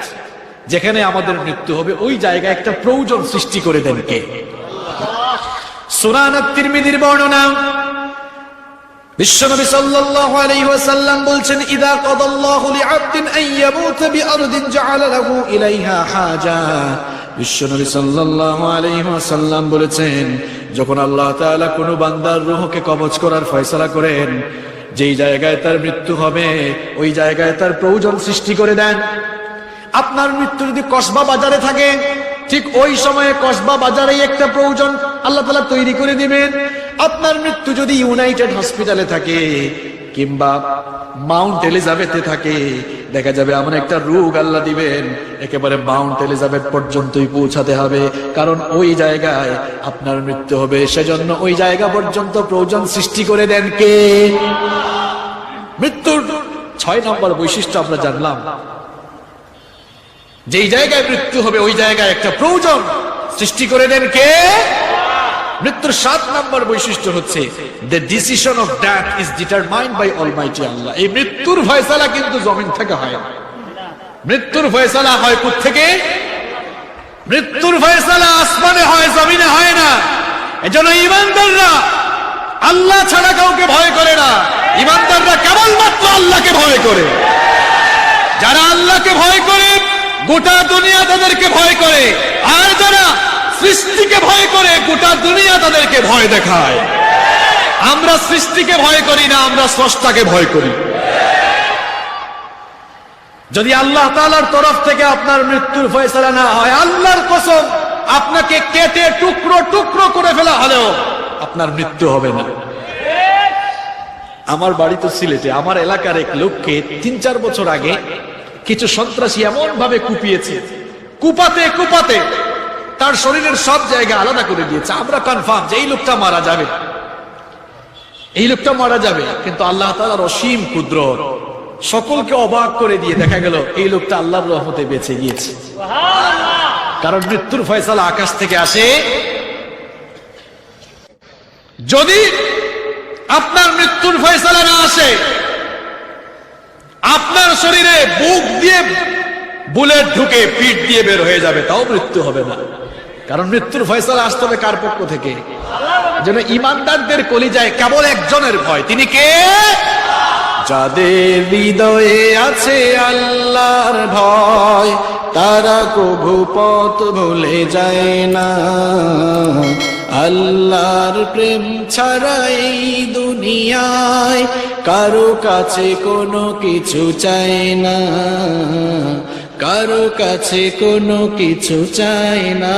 যেখানে আমাদের মৃত্যু হবে ওই জায়গায় একটা প্রয়োজন সৃষ্টি করে দেন কে? সুনান তিরমিজির বর্ণনা, বিশ্বনবী সাল্লাল্লাহু আলাইহি ওয়াসাল্লাম বলছেন, ইযা কাদাল্লাহু লিআবদিন আন ইয়ামুতা বিআরদিন জাআলা লাহু ইলাইহা হাজা। বিশ্বনবী সাল্লাল্লাহু আলাইহি ওয়াসাল্লাম বলেছেন, যখন আল্লাহ তাআলা কোনো বান্দার রূহকে কবজ করার ফয়সালা করেন, যেই জায়গায় তার মৃত্যু হবে ওই জায়গায় তার প্রয়োজন সৃষ্টি করে দেন। আপনার মৃত্যু যদি কসবা বাজারে থাকে, ঠিক ওই সময়ে কসবা বাজারেই একটা প্রয়োজন আল্লাহ তাআলা তৈরি করে দিবেন। আপনার মৃত্যু যদি ইউনাইটেড হসপিটালে থাকে কিংবা মাউন্ট এলিজাবেথে থাকে, দেখা যাবে এমন একটা রোগ আল্লাহ দিবেন একেবারে মাউন্ট এলিজাবেথ পর্যন্তই পৌঁছাতে হবে, কারণ ওই জায়গায় আপনার মৃত্যু হবে। সেজন্য ওই জায়গা পর্যন্ত প্রয়োজন সৃষ্টি করে দেন কে? মৃত্যুর 6 নম্বর বৈশিষ্ট্য আমরা জানলাম, যেই জায়গায় মৃত্যু হবে ওই জায়গায় একটা প্রয়োজন সৃষ্টি করে দেন কে? মৃত্যুর 7 নম্বর বৈশিষ্ট্য হচ্ছে the decision of death is determined by almighty Allah. এই মৃত্যুর ফয়সালা কিন্তু জমিন থেকে হয় না, মৃত্যুর ফয়সালা হয় কোথা থেকে? মৃত্যুর ফয়সালা আসমানে হয়, জমিনে হয় না। এজন্য ঈমানদাররা আল্লাহ ছাড়া কাউকে ভয় করে না। ঈমানদাররা কেবলমাত্র আল্লাহকে ভয় করে। যারা আল্লাহকে ভয় করে গোটা দুনিয়া তাদেরকে ভয় করে, আর যারা সৃষ্টিকে ভয় করে গোটা দুনিয়া তাদেরকে ভয় দেখায়। আমরা সৃষ্টিকে ভয় করি না, আমরা স্রষ্টাকে ভয় করি। যদি আল্লাহ তাআলার তরফ থেকে আপনার মৃত্যুর ফয়সালা না হয়, আল্লাহর কসম আপনাকে কেটে টুকরো টুকরো করে ফেলা হলেও আপনার মৃত্যু হবে না। আমার বাড়ি তো সিলেটে। আমার এলাকার এক লোককে 3-4 বছর আগে কিছু সন্ত্রাসী এমন ভাবে কুপিয়েছে, কুপাতে কুপাতে তার শরীরের সব জায়গা আলাদা করে দিয়েছে। আমরা কনফার্ম যে এই লোকটা মারা যাবে, এই লোকটা মারা যাবে। কিন্তু আল্লাহ তাআলার অসীম কুদরত সকলকে অবাক করে দিয়ে দেখা গেল এই লোকটা আল্লাহর রহমতে বেঁচে গিয়েছে। কারণ মৃত্যুর ফয়সালা আকাশ থেকে আসে। যদি আপনার মৃত্যুর ফয়সালা না আসে, আপনার শরীরে বুক দিয়ে বুলেট ঢুকে পিঠ দিয়ে বের হয়ে যাবে, তাও মৃত্যু হবে না। কারণ মৃত্যুর ফয়সালা আসতে হবে কার পক্ষ থেকে? যেন ইমানদারদের কলিজায় কেবল একজনের ভয়, তিনি কে? যাদের হৃদয়ে আছে আল্লাহর ভয়, তারা কভু পথ ভুলে যায় না। আল্লাহর প্রেম ছাড়া এই দুনিয়ায় কারো কাছে কোনো কিছু চায় না, কারো কাছে কোনো কিছু চায় না।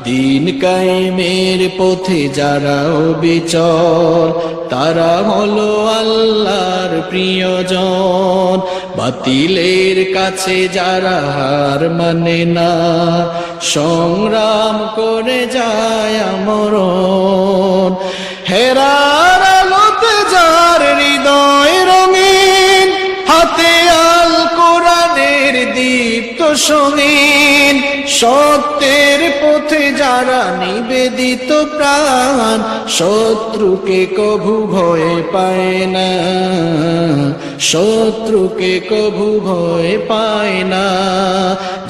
দিন কায়েমের পথে যারা অবিচল, তারা হলো আল্লাহর প্রিয়জন। বাতিলের কাছে যারা হার মানে না, সংগ্রাম করে যায় আমরণ। হেরার আলোতে যার হৃদয় রঙিন, হাতে আল কোরআনের দীপ্ত সঙ্গীন। সত্যের পথে যারা নিবেদিত প্রাণ, শত্রুকে কভু ভয় পায় না, শত্রুকে কভু ভয় পায় না।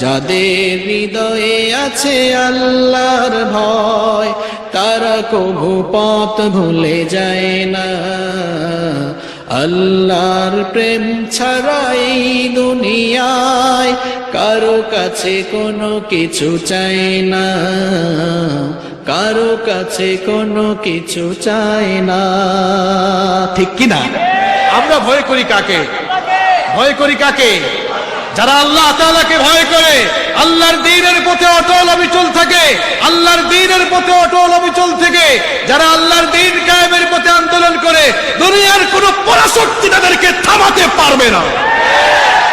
যাদের হৃদয়ে আছে আল্লাহর ভয়, তারা কভু পথ ভুলে যায় না। আল্লাহর প্রেম ছাড়া এই দুনিয়ায় কারো কাছে কোনো কিছু চাই না, কারো কাছে কোনো কিছু চাই না। ঠিক কিনা? আমরা ভয় করি কাকে? ভয় করি কাকে? যারা আল্লাহ তাআলাকে ভয় করে, আল্লাহর দ্বীনের পথে অটল অবিচল থাকে, আল্লাহর দ্বীনের পথে অটল অবিচল থেকে যারা আল্লাহর দ্বীন কায়েমের পথে আন্দোলন করে, দুনিয়ার কোনো পরাশক্তি তাদেরকে থামাতে পারবে না।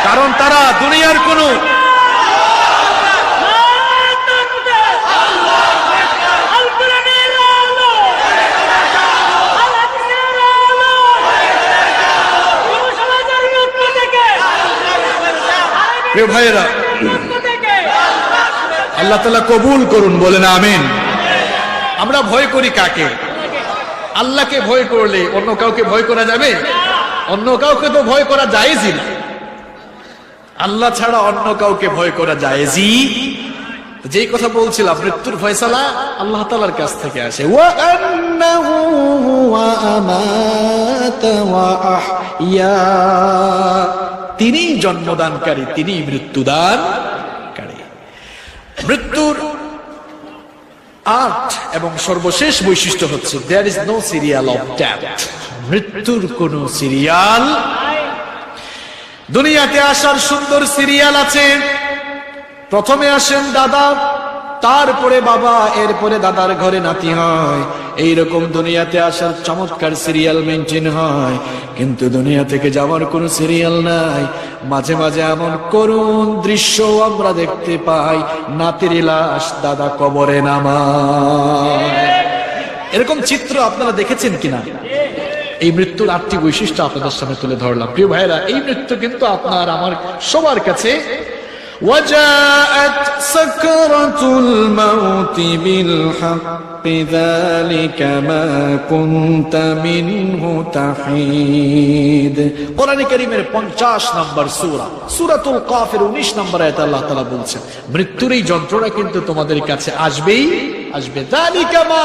কারণ তারা দুনিয়ার কোনো প্রিয় ভাইয়েরা, আল্লাহ তাআলা কবুল করুন, বলেন আমিন। আমরা ভয় করি কাকে? আল্লাহকে ভয় করলে অন্য কাউকে ভয় করা যাবে? অন্য কাউকে তো ভয় করা জায়েজই না। আল্লাহ ছাড়া অন্য কাউকে ভয় করা জায়েজই। যেই কথা বলছিলাম, মৃত্যুর ফয়সালা আল্লাহ তাআলার কাছ থেকে আসে। ওয়া আন্নাহু হুয়া আমাতা ওয়া আহইয়া, তিনি জন্মদানকারী, তিনি মৃত্যুদানকারী। মৃত্যুর আট এবং সর্বশেষ বৈশিষ্ট্য হচ্ছে there is no serial of death. মৃত্যুর কোন সিরিয়াল, দুনিয়াতে আসার সুন্দর সিরিয়াল আছে। প্রথমে আসেন দাদা, তারপরে বাবা, এরপরে দাদার ঘরে নাতি হয়। এইরকম দুনিয়াতে আসার চমৎকার সিরিয়াল মেনটেন হয়, কিন্তু দুনিয়া থেকে যাওয়ার কোনো সিরিয়াল নাই। মাঝে মাঝে এমন করুণ দৃশ্য আমরা দেখতে পাই, নাতির লাশ দাদা কবরে নামায়। এরকম চিত্র আপনারা দেখেছেন কিনা? এই মৃত্যুর আটটি বৈশিষ্ট্য আপনাদের সামনে তুলে ধরলাম। প্রিয় ভাইরা, এই মৃত্যু কিন্তু আপনার আমার সবার কাছে। وجاءت سكرة الموت بالحق ذلك ما كنت منه تحيد। কোরআনে কারীমের 50 নম্বর সূরা, সূরাতুল কাফির 19 নম্বর আয়াতে আল্লাহ তাআলা বলছেন, মৃত্যুর এই যন্ত্রণা কিন্তু তোমাদের কাছে আসবেই আসবে। ذلك ما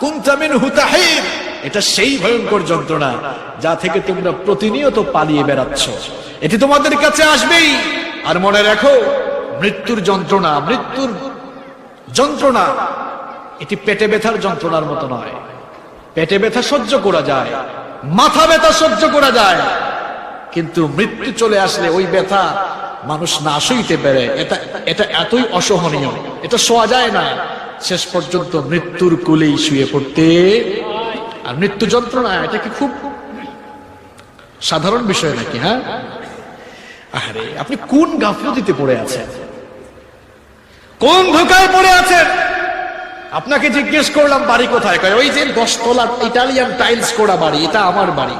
كنت منه تحيد, এটা সেই ভয়ঙ্কর যন্ত্রণা যা থেকে তোমরা প্রতিনিয়ত পালিয়ে বেড়াচ্ছ। এটি তোমাদের কাছে আসবেই। আর মনে রাখো, মৃত্যুর যন্ত্রণা, মৃত্যুর যন্ত্রণা এটি পেটে ব্যথার যন্ত্রণার মতো নয়। পেটে ব্যথা সহ্য করা যায়, মাথা ব্যথা সহ্য করা যায়, কিন্তু মৃত্যু চলে আসলে ওই ব্যথা মানুষ না সইতে পারে। এটা এতই অসহনীয়, এটা সওয়া যায় না। শেষ পর্যন্ত মৃত্যুর কোলেই শুয়ে পড়তে। আর মৃত্যু যন্ত্রণা এটা কি খুব সাধারণ বিষয় নাকি? হ্যাঁ, আরে আপনি কোন গাফলতিতে পড়ে আছেন, কোন ধোকায় পড়ে আছেন? আপনাকে জিজ্ঞেস করলাম বাড়ি কোথায়, কয় ওই যে 10 তলা ইটালিয়ান টাইলস করা বাড়ি, এটা আমার বাড়ি।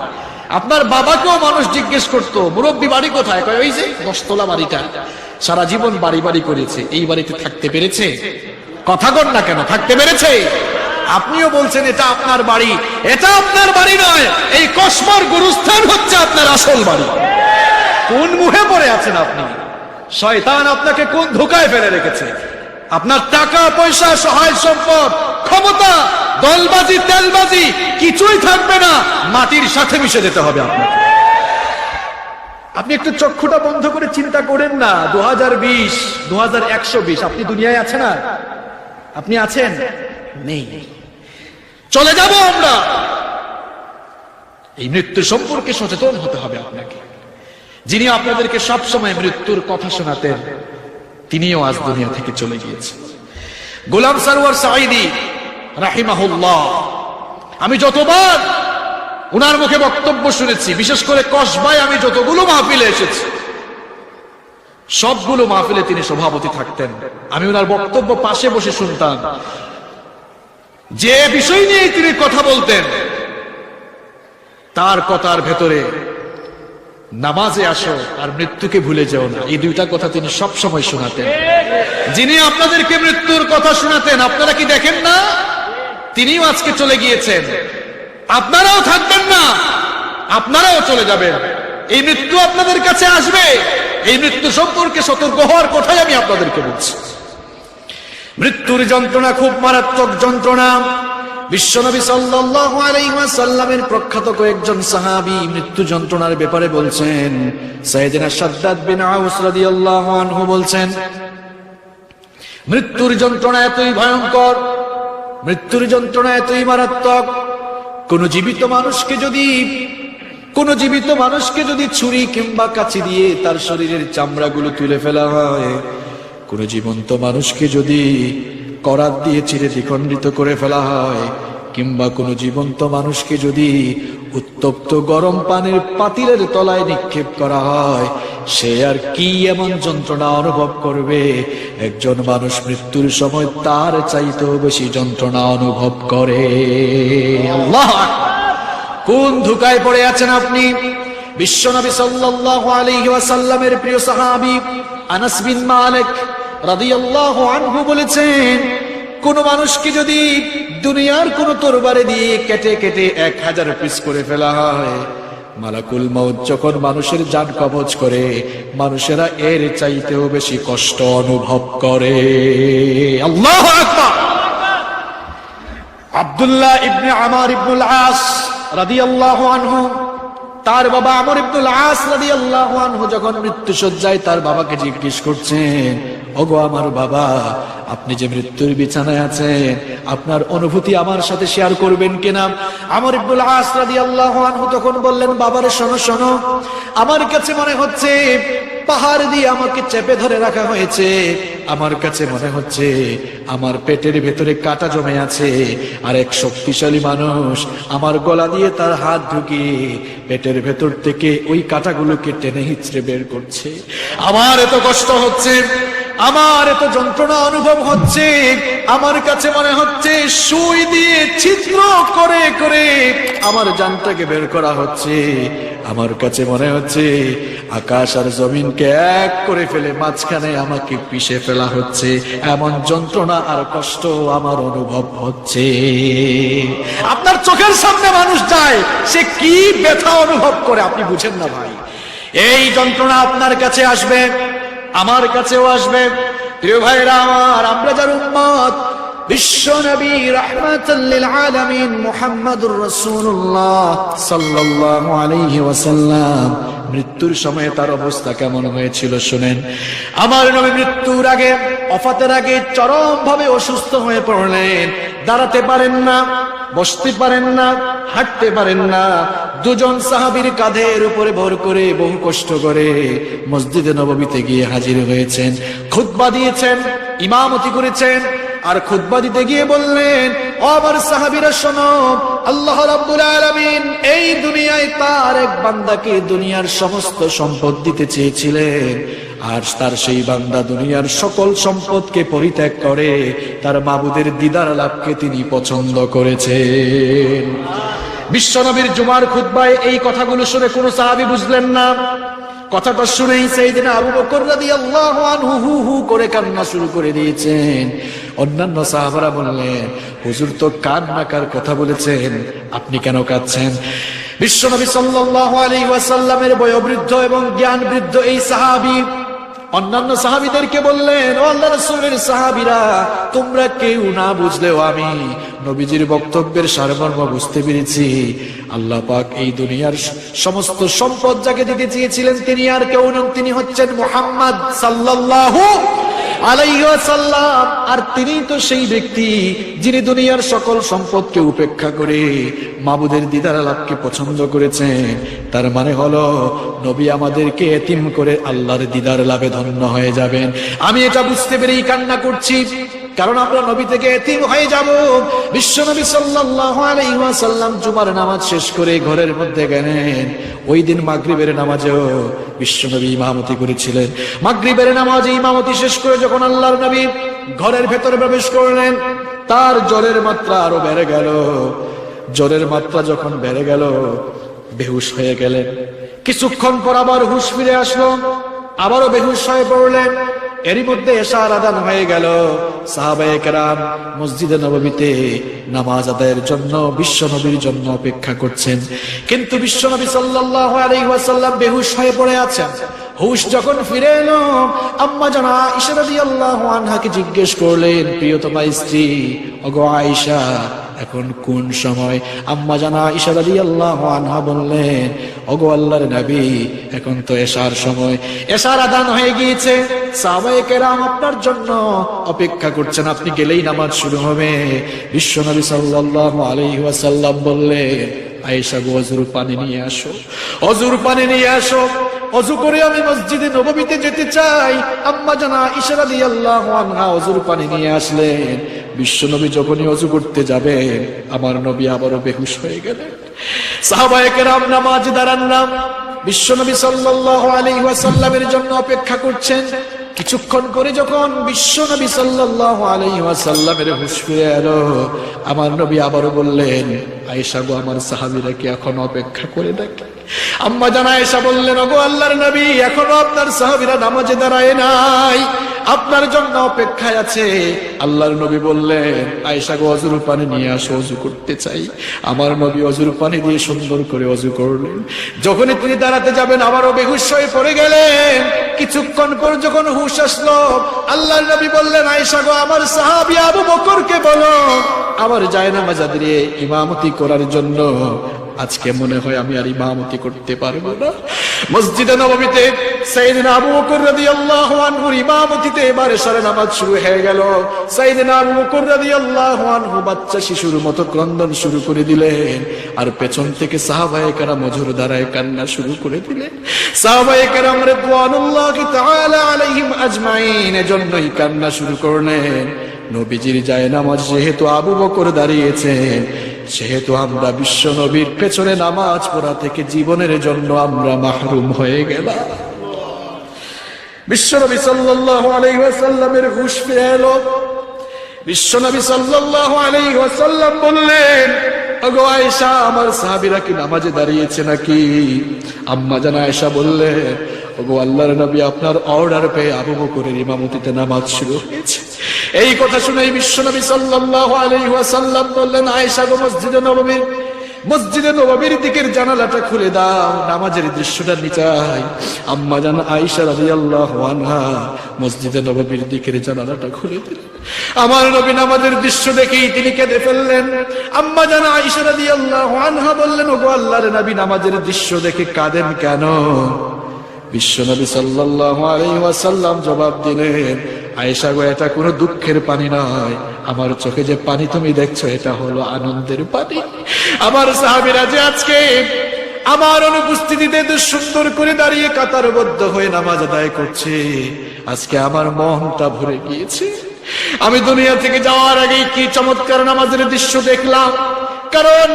আপনার বাবাকেও মানুষ জিজ্ঞেস করতো, মুরব্বী বাড়ি কোথায়, কয় ওই যে 10 তলা বাড়িটা। সারা জীবন বাড়ি বাড়ি করেছে, এই বাড়িতে থাকতে পেরেছে? কথা কর না কেন, থাকতে পেরেছে? আপনিও বলছেন এটা আপনার বাড়ি। এটা আপনার বাড়ি নয়, এই কসমর গুরুস্থান হচ্ছে আপনার আসল বাড়ি। কোন মুহে পড়ে আছেন আপনি? শয়তান আপনাকে কোন ধোকায় ফেলে রেখেছে? আপনার টাকা পয়সা, সহায় সম্পদ, ক্ষমতা, দলবাজি, তেলবাজি কিছুই থাকবে না, মাটির সাথে মিশে যেতে হবে আপনাকে। আপনি একটু চক্ষুটা বন্ধ করে চিন্তা করেন না, 2020, 2120, আপনি দুনিয়ায় আছেন না? আপনি আছেন? নেই। চলে যাব আমরা। এই মৃত্যু সম্পর্কে সচেতন হতে হবে আপনাকে। যিনি আপনাদেরকে সব সময় মৃত্যুর কথা শোনাতেন, তিনিও আজ দুনিয়া থেকে চলে গিয়েছেন। গোলাম সরওয়ার সাঈদী রাহিমাহুল্লাহ, আমি যতবার উনার মুখে বক্তব্য শুনেছি, বিশেষ করে কসবায় আমি যতগুলো মাহফিলে এসেছি, সবগুলো মাহফিলে তিনি সভাপতি থাকতেন। আমি উনার বক্তব্য পাশে বসে শুনতাম। যে বিষয় নিয়ে তিনি কথা বলতেন, তার কথার ভেতরে নামাজে আসো আর মৃত্যুকে ভুলে যাও না, এই দুইটা কথা তিনি সব সময় শোনাতেন। যিনি আপনাদেরকে মৃত্যুর কথা শোনাতেন, আপনারা কি দেখেন না? তিনিও আজকে চলে গিয়েছেন। আপনারাও থাকবেন না, আপনারাও চলে যাবেন। এই মৃত্যু আপনাদের কাছে আসবে। এই মৃত্যু সম্পর্কে সতর্ক হওয়ার কথাই আমি আপনাদেরকে বলছি। মৃত্যুর যন্ত্রণা খুব মারাত্মক যন্ত্রণা। বিশ্বনবী সাল্লাল্লাহু আলাইহি ওয়াসাল্লামের প্রখ্যাত কয়েকজন সাহাবী মৃত্যু যন্ত্রণার ব্যাপারে বলছেন। সাইয়েদনা শাদ্দাদ বিন আউস রাদিয়াল্লাহু আনহু বলছেন, মৃত্যুর যন্ত্রণা এতই ভয়ঙ্কর, মৃত্যুর যন্ত্রণা এতই মারাত্মক, কোন জীবিত মানুষকে যদি ছুরি কিংবা কাঁচি দিয়ে তার শরীরের চামড়াগুলো তুলে ফেলা হয়, কোন জীবন্ত মানুষকে যদি করাত দিয়ে চিরে দ্বিখণ্ডিত করে ফেলা হয়, কিংবা কোন জীবন্ত মানুষকে যদি উত্তপ্ত গরম পানির পাতিলের তলায় নিক্ষেপ করা হয়, সে আর কি এমন যন্ত্রণা অনুভব করবে? একজন মানুষ মৃত্যুর সময় তার চাইতেও বেশি যন্ত্রণা অনুভব করে। আল্লাহ, কোন ধোঁকায় পড়ে আছেন আপনি? বিশ্বনবী সাল্লাল্লাহু আলাইহি ওয়াসাল্লামের প্রিয় সাহাবী আনাস বিন মালিক রাদিয়াল্লাহু আনহু বলেছেন, কোন মানুষকে যদি দুনিয়ার কোন তরবারি দিয়ে কেটে কেটে 1000 পিস করে ফেলা হয়, মালাকুল মউত যখন মানুষের জান কবজ করে, মানুষেরা এর চাইতেও বেশি কষ্ট অনুভব করে। আল্লাহু আকবার। আব্দুল্লাহ ইবনে আমর ইবনুল আস রাদিয়াল্লাহু আনহু, তার বাবা আমর ইবনুল আস রাদিয়াল্লাহু আনহু যখন মৃত্যুশয্যায় তার বাবাকে জিজ্ঞেস করছেন, ওগো আমার বাবা, আপনি যে মৃত্যুর বিছানায় আছেন, আপনার অনুভূতি আমার সাথে শেয়ার করবেন কিনা? আমর ইবনুল আস রাদিয়াল্লাহু আনহু তখন বললেন, বাবারে শোনো শোনো, আমার কাছে মনে হচ্ছে পাহাড় দিয়ে আমাকে চেপে ধরে রাখা হয়েছে। আমার কাছে মনে হচ্ছে আমার পেটের ভেতরে কাঁটা জমে আছে, আর এক শক্তিশালী মানুষ আমার গলা দিয়ে তার হাত ঢুকিয়ে পেটের ভেতর থেকে ওই কাঁটাগুলোকে টেনে হিচড়ে বের করছে। আমার এত কষ্ট হচ্ছে, আমার এত যন্ত্রণা অনুভব হচ্ছে, আমার কাছে মনে হচ্ছে সুই দিয়ে ছিদ্র করে করে আমার জানটাকে বের করা হচ্ছে। আমার কাছে মনে হচ্ছে আকাশ আর জমিনকে এক করে ফেলে মাঝখানে আমাকে পিষে ফেলা হচ্ছে। এমন যন্ত্রণা আর কষ্ট আমার অনুভব হচ্ছে। আপনার চোখের সামনে মানুষ যায়, সে কি ব্যথা অনুভব করে আপনি বুঝেন না ভাই। এই যন্ত্রণা আপনার কাছে আসবে, আমার কাছেও আসবে। প্রিয় ভাইরা আমার, আমরা যার উম্মত, বিশ্ব নবী রাহমাতাল লিল আলামিন মুহাম্মাদুর রাসূলুল্লাহ সাল্লাল্লাহু আলাইহি ওয়াসাল্লাম মৃত্যুর সময় তার অবস্থা কেমন হয়েছিল শুনেন। আমার নবী মৃত্যুর আগে, ওফাতের আগে চরম ভাবে অসুস্থ হয়ে পড়লেন। দাঁড়াতে পারেন না, বসতে পারেন না, হাঁটতে পারেন না। দুজন সাহাবীর কাঁধের উপরে ভর করে বহু কষ্ট করে মসজিদে নববীতে গিয়ে হাজির হয়েছেন। খুতবা দিয়েছেন, ইমামতি করেছেন। আর খুতবা দিতে গিয়ে বললেন, ও আমার সাহাবীরা শোনো, আল্লাহ রাব্বুল আলামিন এই দুনিয়ায় তার এক বান্দাকে দুনিয়ার সমস্ত সম্পদ দিতে চেয়েছিলেন, আর তার সেই বান্দা দুনিয়ার সকল সম্পদকে পরিত্যাগ করে তার মাবুদের দিদার লাভকে তিনি পছন্দ করেছেন। বিশ্বনবীর জুমার খুতবায় এই কথাগুলো শুনে কোন সাহাবী বুঝলেন না। কথাটা শুনেই সাইয়েদনা আবু বকর রাদিয়াল্লাহু আনহু হু হু করে কান্না শুরু করে দিয়েছেন। অন্যান্য সাহাবারা বললেন, হুজুর তো কান্নাকার কথা বলেছেন, আপনি কেন কাঁদছেন? বিশ্বনবী সাল্লাল্লাহু আলাইহি ওয়াসাল্লামের বয়োবৃদ্ধ এবং জ্ঞান বৃদ্ধ এই সাহাবী অন্যান্য সাহাবীদেরকে বললেন, ও আল্লাহর রাসূলের সাহাবীরা, তোমরা কেউ না বুঝলেও আমি নবীজির বক্তব্যের সারমর্ম বুঝতে পেরেছি। আল্লাহ পাক এই দুনিয়ার সমস্ত সম্পদ যাকে দিতে চেয়েছিলেন তিনি আর কেউ নন, তিনি হচ্ছেন মুহাম্মদ সাল্লাল্লাহু আলাইহি ওয়াসাল্লাম। আর তিনি তো সেই ব্যক্তি যিনি দুনিয়ার সকল সম্পদকে উপেক্ষা করে মাবুদের দিদার লাভকে পছন্দ করেছেন। তার মানে হলো নবী আমাদেরকে এতিম করে আল্লাহর দিদার লাভে ধন্য হয়ে যাবেন। আমি এটা বুঝতে পেরেই কান্না করছি, কারণ আমরা নবী থেকে এতিম হয়ে যাব। বিশ্বনবী সাল্লাল্লাহু আলাইহি ওয়াসাল্লাম জুমার নামাজ শেষ করে ঘরের মধ্যে গেলেন। ওই দিন মাগরিবের নামাজেও বিশ্বনবী ইমামতি করেছিলেন। মাগরিবের নামাজে ইমামতি শেষ করে যখন আল্লাহর নবী ঘরের ভেতরে প্রবেশ করলেন, তার জ্বরের মাত্রা আরো বেড়ে গেল। জ্বরের মাত্রা যখন বেড়ে গেল, বেহুশ হয়ে গেলেন। কিছুক্ষণ পর আবার হুঁশ ফিরে আসলো, আবারও বেহুশ হয়ে পড়লেন। এরই মধ্যে এশার আযান হয়ে গেল। সাহাবায়ে কেরাম মসজিদে নববীতে নামাজ আদায়ের জন্য বিশ্বনবীর জন্য অপেক্ষা করছেন, কিন্তু বিশ্বনবী সাল্লাল্লাহু আলাইহি ওয়াসাল্লাম বেহুশ হয়ে পড়ে আছেন। হুশ যখন ফিরে এলো, আম্মা জান আয়েশা রাদিয়াল্লাহু আনহাকে জিজ্ঞেস করলেন, প্রিয়তমা স্ত্রী, ওগো আয়েশা, এখন কোন সময়? আম্মা জান আয়েশা রাদিয়াল্লাহু আনহা বললেন, ওগো আল্লাহর নবী, এখন তো এশার সময়, এশার আযান হয়ে গিয়েছে। সাহাবায়ে কেরাম আপনার জন্য অপেক্ষা করছেন, আপনি গেলেই নামাজ শুরু হবে। বিশ্বনবী সাল্লাল্লাহু আলাইহি ওয়াসাল্লাম বললেন, আয়েশা গো, অজুর পানি নিয়ে আসো, অজুর পানি নিয়ে আসো। অজু করে আমি মসজিদে নববীতে যেতে চাই। আম্মা জান আয়েশা রাদিয়াল্লাহু আনহা অজুর পানি নিয়ে আসলেন। বিশ্বনবী যখনই অজু করতে যাবেন, আমার নবী আবারও বেহুশ হয়ে গেলেন। সাহাবায়ে কেরাম নামাজে দাঁড়ান না, বিশ্বনবী সাল্লাল্লাহু আলাইহি ওয়াসাল্লামের জন্য অপেক্ষা করছেন। কিছুক্ষণ করে যখন বিশ্বনবী সাল্লাল্লাহু আলাইহি ওয়াসাল্লামের হুঁশ ফিরে এলো, আমার নবী আবারও বললেন, আয়েশা গো, আমার সাহাবীরা কি এখনো অপেক্ষা করে থাকে? আম্মা জান আয়েশা বললেন, ওগো আল্লাহর নবী, এখনো আপনার সাহাবীরা নামাজে দাঁড়ায় নাই, আপনার জন্য অপেক্ষায় আছে। আল্লাহর নবী বললেন, আয়েশা গো, অজুর পানি নিয়ে আসো, অজু করতে চাই। আমার নবী অজুর পানি দিয়ে সুন্দর করে অজু করলেন। যখনই তিনি দাঁড়াতে যাবেন, আবারও বেহুশ হয়ে পড়ে গেলেন। কিছুক্ষণ পর যখন হুঁশ আসলো, আল্লাহর নবী বললেন, আয়েশা গো, আমার সাহাবী আবু বকরকে বলো আমার জায়নামাজে দিয়ে ইমামতি করার জন্য। আজকে মনে হয় আমি আর ইমামতি করতে পারবো না। মসজিদে নববীতে সাইয়েদনা আবু বকর রাদিয়াল্লাহু আনহুর ইমামতিতে এবার এশার নামাজ শুরু হয়ে গেল। সাইয়েদনা আবু বকর রাদিয়াল্লাহু আনহু বাচ্চা শিশুর মতো ক্রন্দন শুরু করে দিলেন, আর পেছন থেকে সাহাবায়ে কেরাম অঝোর দাঁড়ায় কান্না শুরু করে দিলেন। সাহাবায়ে কেরাম রিদওয়ানুল্লাহি তাআলা আলাইহিম আজমাইন এজন্যই কান্না শুরু করলেন, নবীজির জায়নামাজ যেহেতু আবু বকর দাঁড়িয়েছেন, সেহেতু আমরা বিশ্ব নবীর পেছনে নামাজ পড়া থেকে জীবনের জন্য আমরা মাহরুম হয়ে গেলাম। বিশ্বনবী সাল্লাল্লাহু আলাইহি ওয়াসাল্লামের হুঁশ ফিরে এলো। বিশ্বনবী সাল্লাল্লাহু আলাইহি ওয়াসাল্লাম বললেন, ওগো আয়েশা, আমার সাহাবীরা কি নামাজে দাঁড়িয়েছে নাকি? আম্মা জান আয়েশা বললেন, ওগো আল্লাহর নবী, আপনার অর্ডার পেয়ে আবু বকরের ইমামতিতে নামাজ শুরু হয়েছে। এই কথা শুনে বিশ্বনবী সাল্লাল্লাহু আলাইহি ওয়াসাল্লাম বললেন, আয়েশা গো, মসজিদে নববীর দিকের জানালাটা খুলে দাও, নামাজের দৃশ্যটা নিচাই। আম্মা জান আয়েশা রাদিয়াল্লাহু আনহা মসজিদে নববীর দিকের জানালাটা খুলে দিলেন। আমার নবী নামাজের দৃশ্য দেখেই তিনি কেঁদে ফেললেন। আম্মা জান আয়েশা রাদিয়াল্লাহু আনহা বললেন, ওগো আল্লাহর নবী, নামাজের দৃশ্য দেখে কাঁদেন কেন? বিশ্বনবী সাল্লাল্লাহু আলাইহি ওয়াসাল্লাম জবাব দিলেন, আয়েশা গো, এটা কোনো দুঃখের পানি নয়, আমার চোখে যে পানি তুমি দেখছো এটা হলো আনন্দের পানি। আমার সাহাবীরা যে আজকে আমার অনুপস্থিতিতে এত সুন্দর করে দাঁড়িয়ে কাতারবদ্ধ হয়ে নামাজ আদায় করছে, আজকে আমার মনটা ভরে গিয়েছে। আমি দুনিয়া থেকে যাওয়ার আগেই কি চমৎকার নামাজের দৃশ্য দেখলাম, কারণ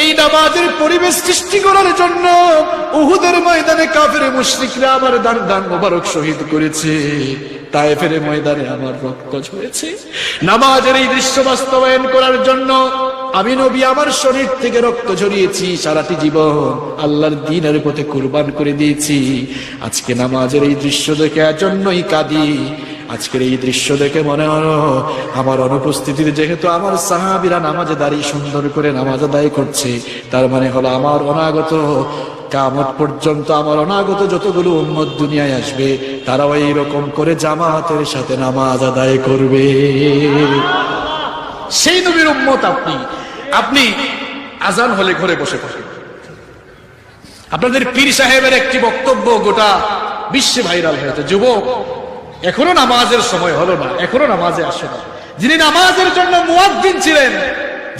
এই নামাজের পরিবেশ সৃষ্টি করার জন্য উহুদের ময়দানে কাফের মুশরিকরা আমার দান মোবারক শহীদ করেছে, তায়েফের ময়দানে আমার রক্ত ঝরেছে। নামাজের এই দৃশ্য বাস্তবায়ন করার জন্য আমি নবী আমার শরীর থেকে রক্ত ঝরিয়েছি, সারাটি জীবন আল্লাহর দ্বীনের পথে কুরবান করে দিয়েছি। আজকে নামাজের এই দৃশ্য দেখে এজন্যই কাঁদি। আজকের এই দৃশ্য দেখে মনে হলো আমার অনুপস্থিতিতে যেহেতু আমার সাহাবীরা নামাজে দাঁড়িয়ে সুন্দর করে নামাজ আদায় করছে, তার মানে হলো আমার অনাগত কিয়ামত পর্যন্ত আমার অনাগত যতগুলো উম্মত দুনিয়ায় আসবে তারাও এইরকম করে জামাতের সাথে নামাজ আদায় করবে। সেই নবীর উম্মত আপনি আজান হলে ঘরে বসে থাকেন। আপনাদের পীর সাহেবের একটি বক্তব্য গোটা বিশ্বে ভাইরাল হয়েছে, যুবক এখনো নামাজের সময় হলো না, এখনো নামাজে আসে না। যিনি নামাজের জন্য মুয়াজ্জিন ছিলেন,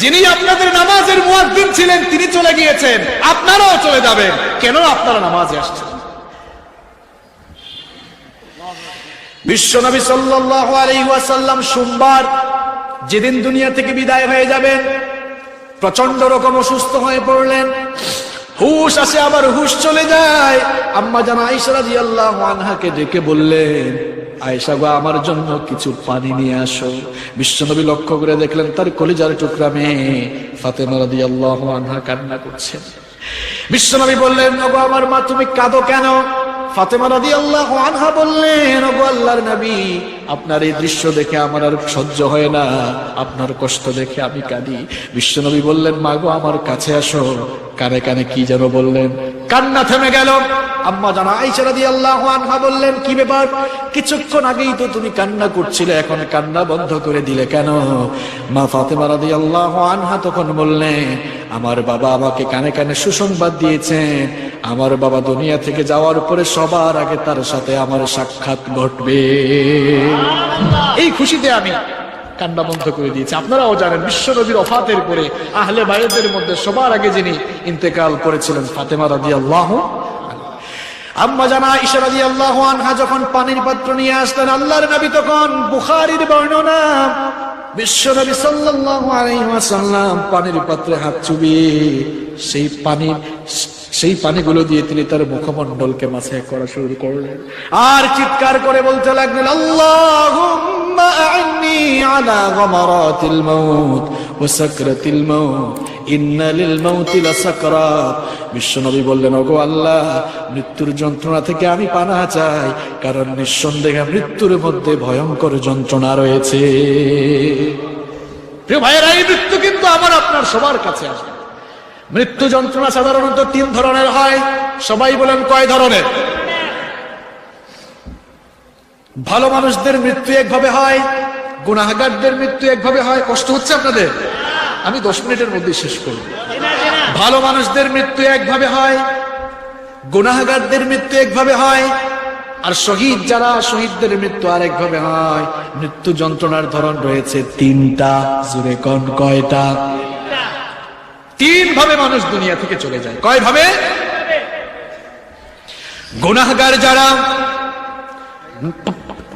যিনি আপনাদের নামাজের মুয়াজ্জিন ছিলেন, তিনি চলে গিয়েছেন, আপনারাও চলে যাবেন, কেন আপনারা নামাজে আসছেন? বিশ্বনবী সাল্লাল্লাহু আলাইহি ওয়াসাল্লাম সোমবার যেদিন দুনিয়া থেকে বিদায় হয়ে যাবেন, প্রচন্ড রকম অসুস্থ হয়ে পড়লেন। হুশ আসে আবার হুশ চলে যায়। আম্মা জান আয়েশা রাদিয়াল্লাহু আনহাকে ডেকে বললেন, আয়েশা গো, আমার জন্য কিছু পানি নিয়ে আসো। বিশ্বনবী লক্ষ্য করে দেখলেন তার কলিজার টুকরা মেয়ে ফাতেমা রাদিয়াল্লাহু আনহা কান্না করছেন। বিশ্বনবী বললেন, ওগো আমার মা, তুমি কাঁদো কেন? ফাতেমা রাদিয়াল্লাহু আনহা বললেন, ওগো আল্লাহর নবী, আপনার এই দৃশ্য দেখে আমার আর সহ্য হয় না, আপনার কষ্ট দেখে আমি কাঁদি। বিশ্বনবী বললেন, মা গো, আমার কাছে আসো। কানে কানে কি যেন বললেন, কান্না থেমে গেল। আম্মা জান আয়েশা রাদিয়াল্লাহু আনহা বললেন, কি ব্যাপার? কিছুক্ষণ আগেই তো তুমি কান্না করছিলে, এখন কান্না বন্ধ করে দিলে কেন? মা ফাতেমা রাদিয়াল্লাহু আনহা তখন বললেন, আমার বাবা আমাকে কানে কানে সুসংবাদ দিয়েছেন, আমার বাবা দুনিয়া থেকে যাওয়ার পরে সবার আগে তার সাথে আমার সাক্ষাৎ ঘটবে। এই খুশিতে আমি কান্না বন্ধ করে দিয়েছি। আপনারাও জানেন বিশ্বনবীর ওফাতের পরে আহলে বাইতের মধ্যে সবার আগে যিনি ইন্তেকাল করেছিলেন ফাতেমা রাদিয়াল্লাহু আনহা। আম্মা জান আয়েশা রাদিয়াল্লাহু আনহা যখন পানির পাত্র নিয়ে আসলেন, আল্লাহর নবী তখন, বুখারীর বর্ণনা, বিশ্বনবী সাল্লাল্লাহু আলাইহি ওয়াসাল্লাম পানির পাত্রে হাত চুবিয়ে সেই পানিগুলো দিয়ে তিনি তার মুখমণ্ডলকে মাসাজ করা শুরু করলেন, আর চিৎকার করে বলতে লাগলেন, আল্লাহুম্মা আ'ইন্নি আলা গামারাতিল মাউত ওয়া সাকরাতিল মাউত, ইন্না লিল মাউতি লাসাকরাত। বিশ্বনবী বললেন, ওগো আল্লাহ, মৃত্যুর যন্ত্রণা থেকে আমি পানাহ চাই, কারণ নিঃসন্দেহে মৃত্যুর মধ্যে ভয়ঙ্কর যন্ত্রণা রয়েছে। প্রিয় ভাইয়েরা, এই মৃত্যু কিন্তু আমার আপনার সবার কাছে আসবে। মৃত্যু যন্ত্রণা সাধারণত 3 ধরনের হয়। সবাই বলেন, কয় ধরনের? ভালো মানুষদের মৃত্যু একভাবে হয়, গুনাহগারদের মৃত্যু একভাবে হয়। কষ্ট হচ্ছে আপনাদের? আমি 10 মিনিটের মধ্যে শেষ করব। ভালো মানুষদের মৃত্যু একভাবে হয়, গুনাহগারদের মৃত্যু একভাবে হয়, আর শহীদদের মৃত্যু আর একভাবে হয়। মৃত্যু যন্ত্রণার ধরন রয়েছে 3টা। জোরে কোন, কয়টা? 3 ভাবে মানুষ দুনিয়া থেকে চলে যায়। কয় ভাবে? গুনাহগার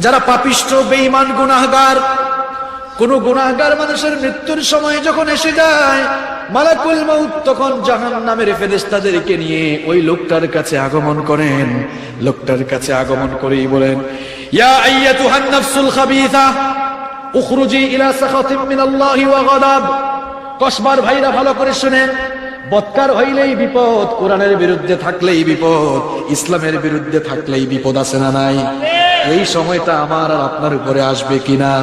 যারা পাপিষ্ঠ, বেঈমান গুনাহগার, কোন গুনাহগার মানুষের মৃত্যুর সময় যখন এসে যায়, মালাকুল মাউত তখন জাহান্নামের ফেরেশতাদেরকে নিয়ে ওই লোকটার কাছে আগমন করেন। লোকটার কাছে আগমন করেই বলেন, ইয়া আইয়াতুহান নাফসুল খাবিসা উখরুজি ইলা সাখাতিম মিনাল্লাহি ওয়া গাদাব। কসবার ভাইরা ভালো করে শুনেন, বদকার হইলেই বিপদ, কোরআনের বিরুদ্ধে থাকলেই বিপদ, ইসলামের বিরুদ্ধে থাকলেই বিপদ, আছে না নাই? এই সময়টা আমার আর আপনার উপরে আসবে কিনা?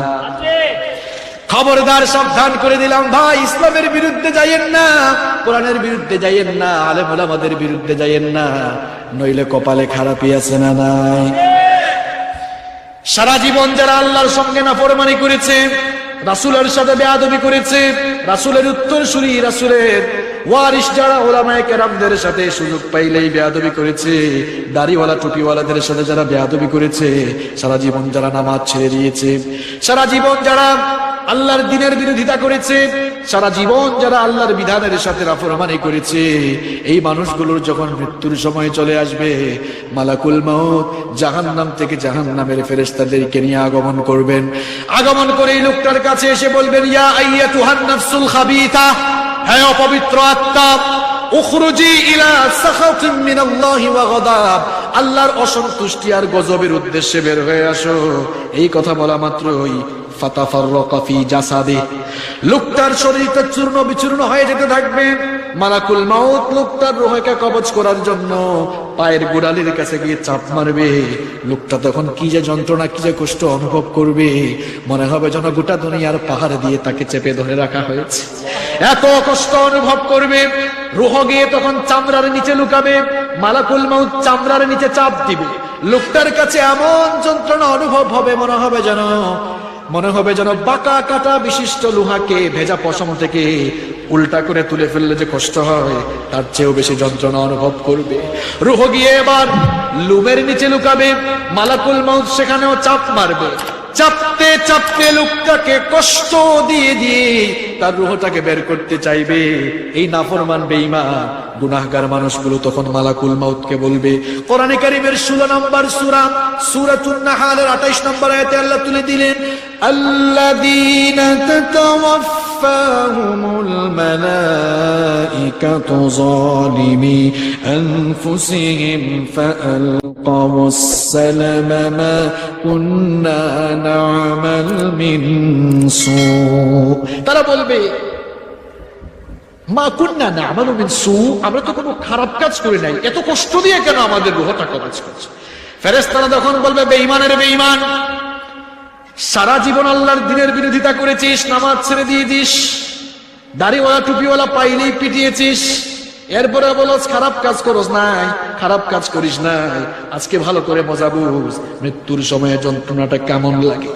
খবরদার, সাবধান করে দিলাম ভাই, ইসলামের বিরুদ্ধে যাইয়েন না, কোরআনের বিরুদ্ধে যাইয়েন না, আলেম ওলামাদের বিরুদ্ধে যাইয়েন না, নইলে কপালে খারাপই আছে না নাই? সারা জীবন যারা আল্লাহর সঙ্গে নাফরমানি করেছে, রাসূলের সাথে বেয়াদবি করেছে, রাসূলের উত্তরসূরি, রাসূলের ওয়ারিস যারা উলামায়ে কেরামদের সাথে সুযোগ পাইলেই বেয়াদবি করেছে, দাড়িওয়ালা টুপিওয়ালাদের সাথে যারা বেয়াদবি করেছে, সারা জীবন যারা নামাজ ছেড়ে দিয়েছে, সারা জীবন যারা আল্লাহর দ্বীনের বিরোধিতা করেছে, সারা জীবন যারা আল্লাহর বিধানের সাথে নাফরমানি করেছে, এই মানুষগুলোর যখন মৃত্যুর সময় চলে আসবে, মালাকুল মাউত জাহান্নাম থেকে জাহান্নামের ফেরেশতাদেরকে নিয়ে আগমন করবেন। আগমন করে এই লোকটার কাছে এসে বলবেন, ইয়া আইয়াতুহান নাফসুল খাবিসা, হে অপবিত্র আত্মা, উখরুজি ইলা সাখাতিম মিনাল্লাহি ওয়া গাদাব, আল্লাহর অসন্তুষ্টি আর গজবের উদ্দেশ্যে বের হয়ে আসো। এই কথা বলা মাত্রই ফাতাফাররাকা ফি জাসাদি, লোকটার শরীরটা চূর্ণ বিচূর্ণ হয়ে যেতে থাকবে। মালাকুল মাউত লোকটার রূহকে কবজ করার জন্য পায়ের গোড়ালির কাছে গিয়ে চাপ মারবে। লোকটা তখন কি যে যন্ত্রণা, কি যে কষ্ট অনুভব করবে, মনে হবে যেন গোটা দুনিয়ার পাহাড় দিয়ে তাকে চেপে ধরে রাখা হয়েছে। এত কষ্ট অনুভব করবে। রূহ গিয়ে তখন চামড়ার নিচে লুকাবে, মালাকুল মাউত চামড়ার নিচে চাপ দিবে। লোকটার কাছে এমন যন্ত্রণা অনুভব হবে, মনে হবে যেন বাঁকা কাটা বিশিষ্ট লোহাকে ভেজা পশম থেকে উল্টা করে তুলে ফেললে যে কষ্ট হয়, তার চেয়েও বেশি যন্ত্রণা অনুভব করবে। রূহ গিয়ে এবার লুমের নিচে লুকাবে, মালাকুল মাউত সেখানেও চাপ মারবে। চাপতে চাপতে লোকটাকে কষ্ট দিয়ে দিয়ে তার রূহটাকে বের করতে চাইবে। এই নাফরমান বেঈমান গুনাহগার মানুষগুলো তখন মালাকুল মাউতকে বলবে। কোরআনে কারীমের 16 নম্বর সূরা সূরাতুন নাহলের 28 নম্বর আয়াতে আল্লাহ তুলে দিলেন, আল্লাযীনা তাতাওয়াফফাহুমুল মালাইকাতু যালিমি আনফুসিহিম ফাআলকাউস সালামা মা কুন্না না'মাল মিন সু। তারা বলবে, মা কুন্না না'মালু মিন সু, আমরা তো কোনো খারাপ কাজ করি নাই, এত কষ্ট দিয়ে কেন আমাদের রূহটা কবজ করছে? ফেরেশতারা তখন বলবে, বেঈমানের বেঈমান, সারা জীবন আল্লাহর দ্বীনের বিরোধিতা করেছিস, নামাজ ছেড়ে দিয়েছিস, দাড়িওয়ালা টুপিওয়ালা পাইলেই পিটিয়েছিস, এরপরে বলস খারাপ কাজ করস নাই, খারাপ কাজ করিস নাই। আজকে ভালো করে মজা বুঝ, মৃত্যুর সময়ে যন্ত্রণাটা কেমন লাগে।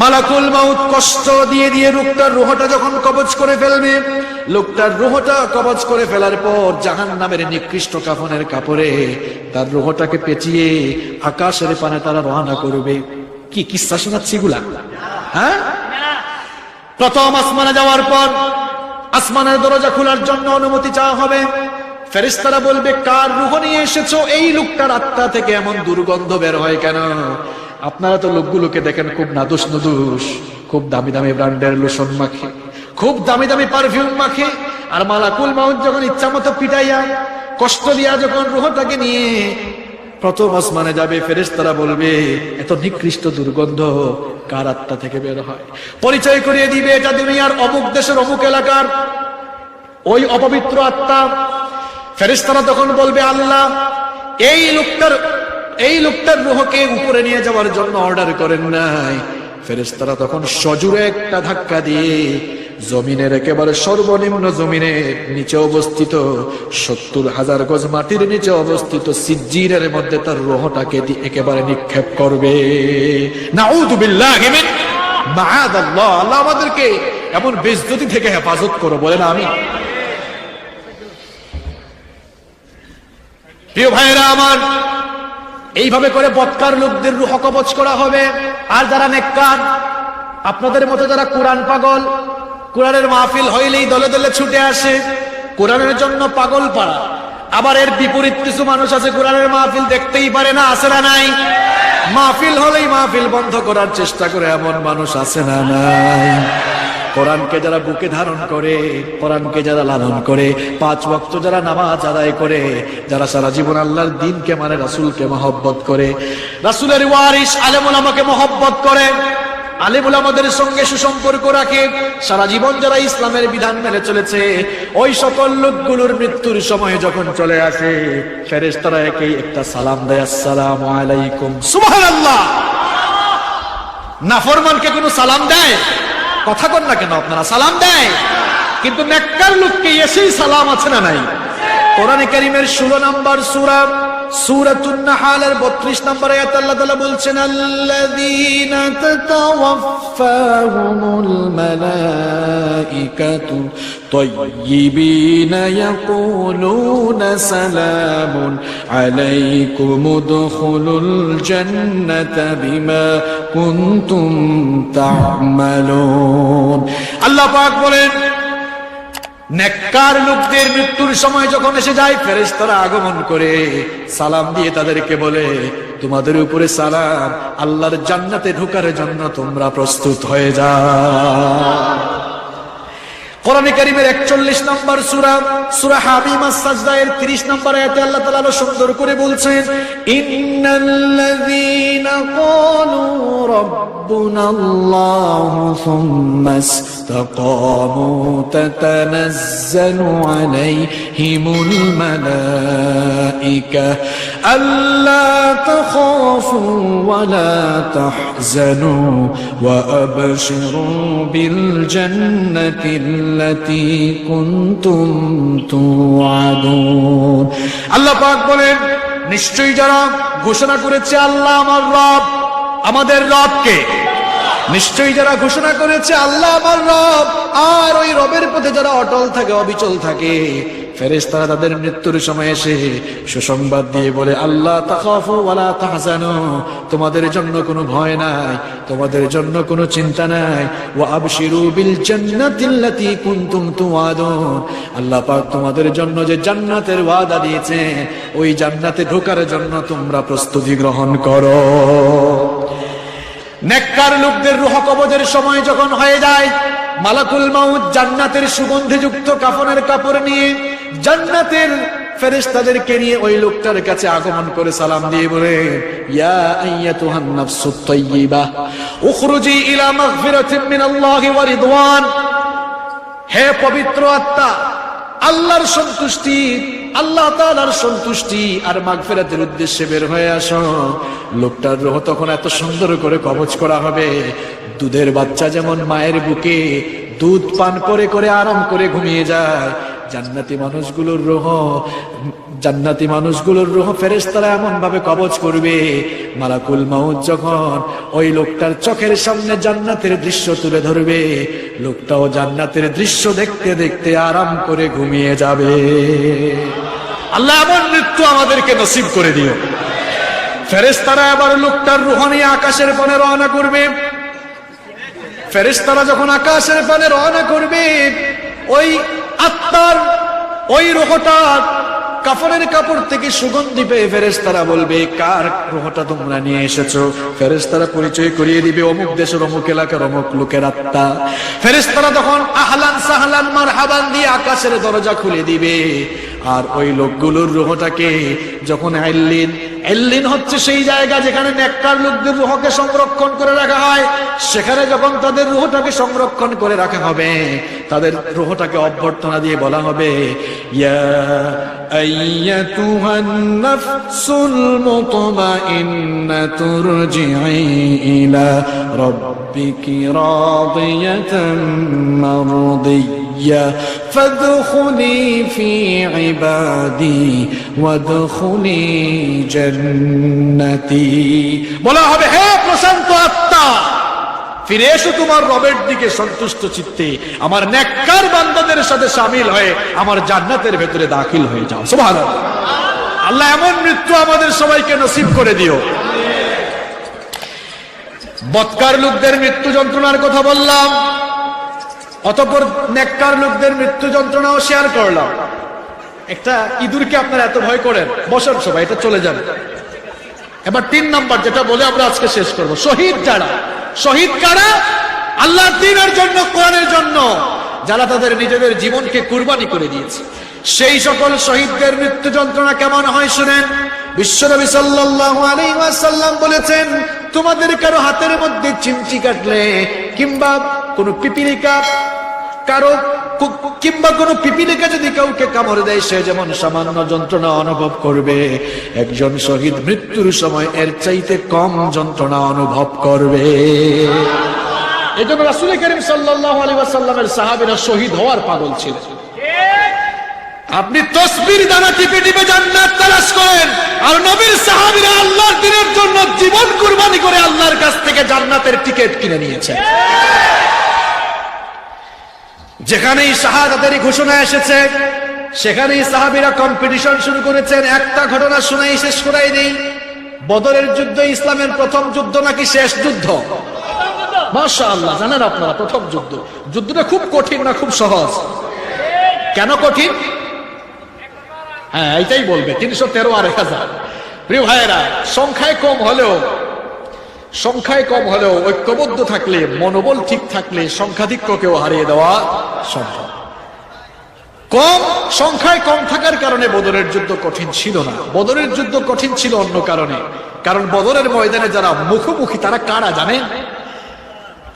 মালাকুল মাউত কষ্ট দিয়ে দিয়ে লোকটার রূহটা যখন কবজ করে ফেলবে, লোকটার রূহটা কবজ করে ফেলার পর জাহান্নামের নিকৃষ্ট কাফনের কাপড়ে তার রূহটাকে পেঁচিয়ে আকাশের পানে তারা রওনা করবে। কি কিস্সা শোনাচ্ছি এগুলা? হ্যাঁ, প্রথম আসমানে যাওয়ার পর আসমানের দরজা খোলার জন্য অনুমতি চাওয়া হবে। ফেরেশতারা বলবে, কার রূহ নিয়ে এসেছো? এই লোকটার আত্মা থেকে এমন দুর্গন্ধ বের হয় কেন? আপনারা তো লোকগুলোকে দেখেন খুব নাদুস নুদুস, খুব দামি দামি ব্র্যান্ডের লোশন মাখে, খুব দামি দামি পারফিউম মাখে। আর মালাকুল মাউত যখন ইচ্ছা মতো পিটাইয়া কষ্ট দিয়া যখন রূহটাকে নিয়ে প্রথম আসমানে যাবে, ফেরেশতারা বলবে, এত নিকৃষ্ট দুর্গন্ধ কার আত্মা থেকে বের হয়? পরিচয় করিয়ে দিবে, এটা দুনিয়ার অমুক দেশের অমুক এলাকার ওই অপবিত্র আত্মা। ফেরেশতারা তখন বলবে, আল্লাহ এই লোকটার রূহকে উপরে নিয়ে যাওয়ার জন্য অর্ডার করেন নাই। ফেরেশতারা তখন সজোরে একটা ধাক্কা দিয়ে জমিনের একেবারে সর্বনিম্ন জমিনের নিচে অবস্থিত 70,000 গজ মাটির নিচে অবস্থিত সিজ্জিনের মধ্যে তার রূহটাকে একেবারে নিক্ষেপ করবে। নাউযু বিল্লাহি মিন মাআদাল্লাহ। আল্লাহ আমাদেরকে এমন বেইজ্জতি থেকে হেফাজত করো, বলেন আমিন। প্রিয় ভাইরা আমার, এইভাবে করে বদকার লোকদের রূহ কবজ করা হবে। আর যারা নেককার, আপনাদের মতো যারা কোরআন পাগল, কোরআনের মাহফিল হইলেই দলে দলে ছুটে আসে, কোরআনের জন্য পাগল পাড়া, আবার এর বিপরীত কিছু মানুষ আছে, কোরআনের মাহফিল দেখতেই পারে না, আছে না নাই? মাহফিল হলেই মাহফিল বন্ধ করার চেষ্টা করে এমন মানুষ আছে না নাই? কোরআনকে যারা বুকে ধারণ করে, কোরআনকে যারা লালন করে, 5 ওয়াক্ত যারা নামাজ আদায় করে, যারা সারা জীবন আল্লাহর দ্বীনকে মানে, রাসূলকে মহব্বত করে, রাসূলের ওয়ারিস আলেম ওলামাকে মহব্বত করে, আলেম ওলামাদের সঙ্গে সুসম্পর্ক রাখে, সারা জীবন যারা ইসলামের বিধান মেনে চলেছে, ওই সকল লোকগুলোর মৃত্যুর সময় যখন চলে আসে, ফেরেশতারা একেই একটা সালাম দেয়, আসসালামু আলাইকুম। সুবহানাল্লাহ। নাফরমানকে কোনো সালাম দেয়? কথা কন না কেন আপনারা? সালাম দেয়। কিন্তু নেককার লোককে এসেই সালাম আছে না নাই? কোরআনে কারীমের 16 নম্বর সূরা সূরাতুন নাহলের 32 নম্বর আয়াতে আল্লাহ তাআলা বলছেন, আল্লাযীনা তাতাওয়াফফাহুমুল মালাইকাতু তাইয়্যিবিনা ইয়াকুলুনা সালামুন আলাইকুম উদখুলুল জান্নাতা বিমা কুনতুম তা'মালুন। আল্লাহ পাক বলেন, নেককার লোকদের মৃত্যুর সময় যখন এসে যায়, ফেরেশতারা আগমন করে সালাম দিয়ে তাদেরকে বলে, তোমাদের উপরে সালাম, আল্লাহর জান্নাতে ঢোকার জন্য তোমরা প্রস্তুত হয়ে যাও। কোরআনে কারীমের 41 নম্বর সূরা হামিম আস-সাজদা এর 30 নম্বর আয়াতে আল্লাহ তাআলা সুন্দর করে বলছেন, ইন্নাল্লাযীনা ক্বালু ربنا الله ثم استقاموا تتنزل عليهم الملائكة ألا تخافوا ولا تحزنوا وأبشروا بالجنة التي كنتم توعدون আল্লাহ পাক বলেন নিশ্চয়ই যারা ঘোষণা করেছে আল্লাহ আমার রব, আমাদের রবকে, নিশ্চয়ই যারা ঘোষণা করেছে আল্লাহ আমার রব, আর ওই রবের পথে যারা অটল থাকে, অবিচল থাকে, ফেরেশতারা তাদের মৃত্যুর সময় এসে সুসংবাদ দিয়ে বলে আল্লাহ তাখাফু ওয়ালা তাহজানু, তোমাদের জন্য কোনো ভয় নাই, তোমাদের জন্য কোনো চিন্তা নাই, ওয়া আবশিরু বিল জান্নাতিল্লাতী কুনতুম তুআদুন, আল্লাহ পাক তোমাদের জন্য যে জান্নাতের ওয়াদা দিয়েছেন ওই জান্নাতে ঢোকার জন্য তোমরা প্রস্তুতি গ্রহণ করো। নেককার লোকদের রূহ কবজের সময় যখন হয়ে যায়, মালাকুল মাউত জান্নাতের সুগন্ধিযুক্ত কাফনের কাপড় নিয়ে জান্নাতের ফেরেশতাদেরকে নিয়ে ওই লোকটার কাছে আগমন করে সালাম দিয়ে বলে ইয়া আইয়াতুহান নাফসুত তাইয়্যিবা উখরুজি ইলা মাগফিরাতিন মিনাল্লাহি ওয়া রিদওয়ান, হে পবিত্র আত্মা, আল্লাহর সন্তুষ্টি, আল্লাহ তাআলার সন্তুষ্টি আর মাগফিরাতের উদ্দেশ্যে বের হয়ে আসো। লোকটার রূহ তখন এত সুন্দর করে কবজ করা হবে, দুধের বাচ্চা যেমন মায়ের বুকে দুধ পান করে করে আরাম করে ঘুমিয়ে যায়, জান্নাতি মানুষগুলোর রূহ ফেরেশতারা এমন ভাবে কবজ করবে, মালাকুল মাউত যখন ওই লোকটার চোখের সামনে জান্নাতের দৃশ্য তুলে ধরবে, লোকটাও জান্নাতের দৃশ্য দেখতে দেখতে আরাম করে ঘুমিয়ে যাবে। আল্লাহ এমন মৃত্যু আমাদেরকে নসিব করে দিও। ফেরেশতারা আবার লোকটার রূহ নিয়ে আকাশের পানে রওনা করবে। ফেরেশতারা যখন আকাশের পানে রওনা করবে, ওই আত্মার ওই রূহটা কাফনের কাপড় থেকে সুগন্ধি পেয়ে ফেরেশতারা বলবে কার রূহটা তোমরা নিয়ে এসেছো? ফেরেশতারা পরিচয় করিয়ে দিবে অমুক দেশের অমুক এলাকার অমুক লোকের আত্মা। ফেরেশতারা তখন আহলান সাহলান মারহাবান দিয়ে আকাশের দরজা খুলে দিবে, আর ওই লোকগুলোর রূহটাকে যখন এল্লিন হচ্ছে সেই জায়গা যেখানে নেককার লোকদের রূহকে সংরক্ষণ করে রাখা হয়, সেখানে যখন তাদের রূহটাকে সংরক্ষণ করে রাখা হবে, তাদের রূহটাকে অভ্যর্থনা দিয়ে বলা হবে ইয়া আইয়াতুহান নাফসুল মুতমাইন্নাতু রজিই ইলা রাব্বিকি রাদিয়াতাম মারদিয়্যা ফাদখুলি ফি ইবাদি ওয়াদখুলি জান্নাতি। বলা হবে হে প্রশান্ত আত্মা, ফিরে এসো তোমার রবের দিকে সন্তুষ্ট চিত্তে, আমার নেককার বান্দাদের সাথে শামিল হয়ে আমার জান্নাতের ভেতরে দাখিল হয়ে যাও। সুবহানাল্লাহ। আল্লাহ এমন মৃত্যু আমাদের সবাইকে নসিব করে দিও। বদকার লোকদের মৃত্যু যন্ত্রণার কথা বললাম, অতঃপর নেককার লোকদের মৃত্যু যন্ত্রণাও শেয়ার করলাম। একটা ইঁদুরকে আপনারা এত ভয় করেন, বসেন সবাই, এটা চলে যাবে। এবার 3 নাম্বার যেটা বলে আমরা আজকে শেষ করব, শহীদ যারা, শহীদ কারা? আল্লাহর দ্বীনের জন্য, কোরআনের জন্য যারা তাদের নিজেদের জীবনকে কুরবানি করে দিয়েছে, সেই সকল শহীদদের মৃত্যু যন্ত্রণা কেমন হয় শুনেন। বিশ্বনবী সাল্লাল্লাহু আলাইহি ওয়াসাল্লাম বলেছেন, তোমাদের কারো হাতের মধ্যে চিমটি কাটলে কিংবা কোনো পিপিলিকা যদি কাউকে কামড় দেয়, সে যেমন সামান্য যন্ত্রণা অনুভব করবে, একজন শহীদ মৃত্যুর সময় এর চাইতে কম যন্ত্রণা অনুভব করবে। এই জন্য রাসূল কারীম সাল্লাল্লাহু আলাইহি ওয়াসাল্লামের সাহাবীরা শহীদ হওয়ার পাগল ছিলেন। আপনি তসবির দানা টিপে টিপে জান্নাত তালাশ করেন, আর নবীর সাহাবীরা আল্লাহর দ্বীনের জন্য জীবন কুরবানি করে আল্লাহর কাছ থেকে জান্নাতের টিকিট কিনে নিয়েছে। যেখানেই শাহাদাতের ঘোষণা এসেছে, সেখানেই সাহাবীরা কম্পিটিশন শুরু করেছেন। একটা ঘটনা শুনাই শেষ করাই নেই। বদরের যুদ্ধ ইসলামের প্রথম যুদ্ধ নাকি শেষ যুদ্ধ? মাশাআল্লাহ, জানেন আপনারা প্রথম যুদ্ধ। যুদ্ধটা খুব কঠিন না খুব সহজ? কেন কঠিন? হ্যাঁ, এইটাই বলবে। 313 আর 1000। প্রিয় ভাইয়েরা, সংখ্যায় কম হলেও ঐক্যবদ্ধ থাকলে, মনোবল ঠিক থাকলে সংখ্যাধিক্যকেও হারিয়ে দেওয়া সম্ভব। সংখ্যায় কম থাকার কারণে বদরের যুদ্ধ কঠিন ছিল না। বদরের যুদ্ধ কঠিন ছিল অন্য কারণে। কারণ বদরের ময়দানে যারা মুখোমুখি, তারা কারা জানেন?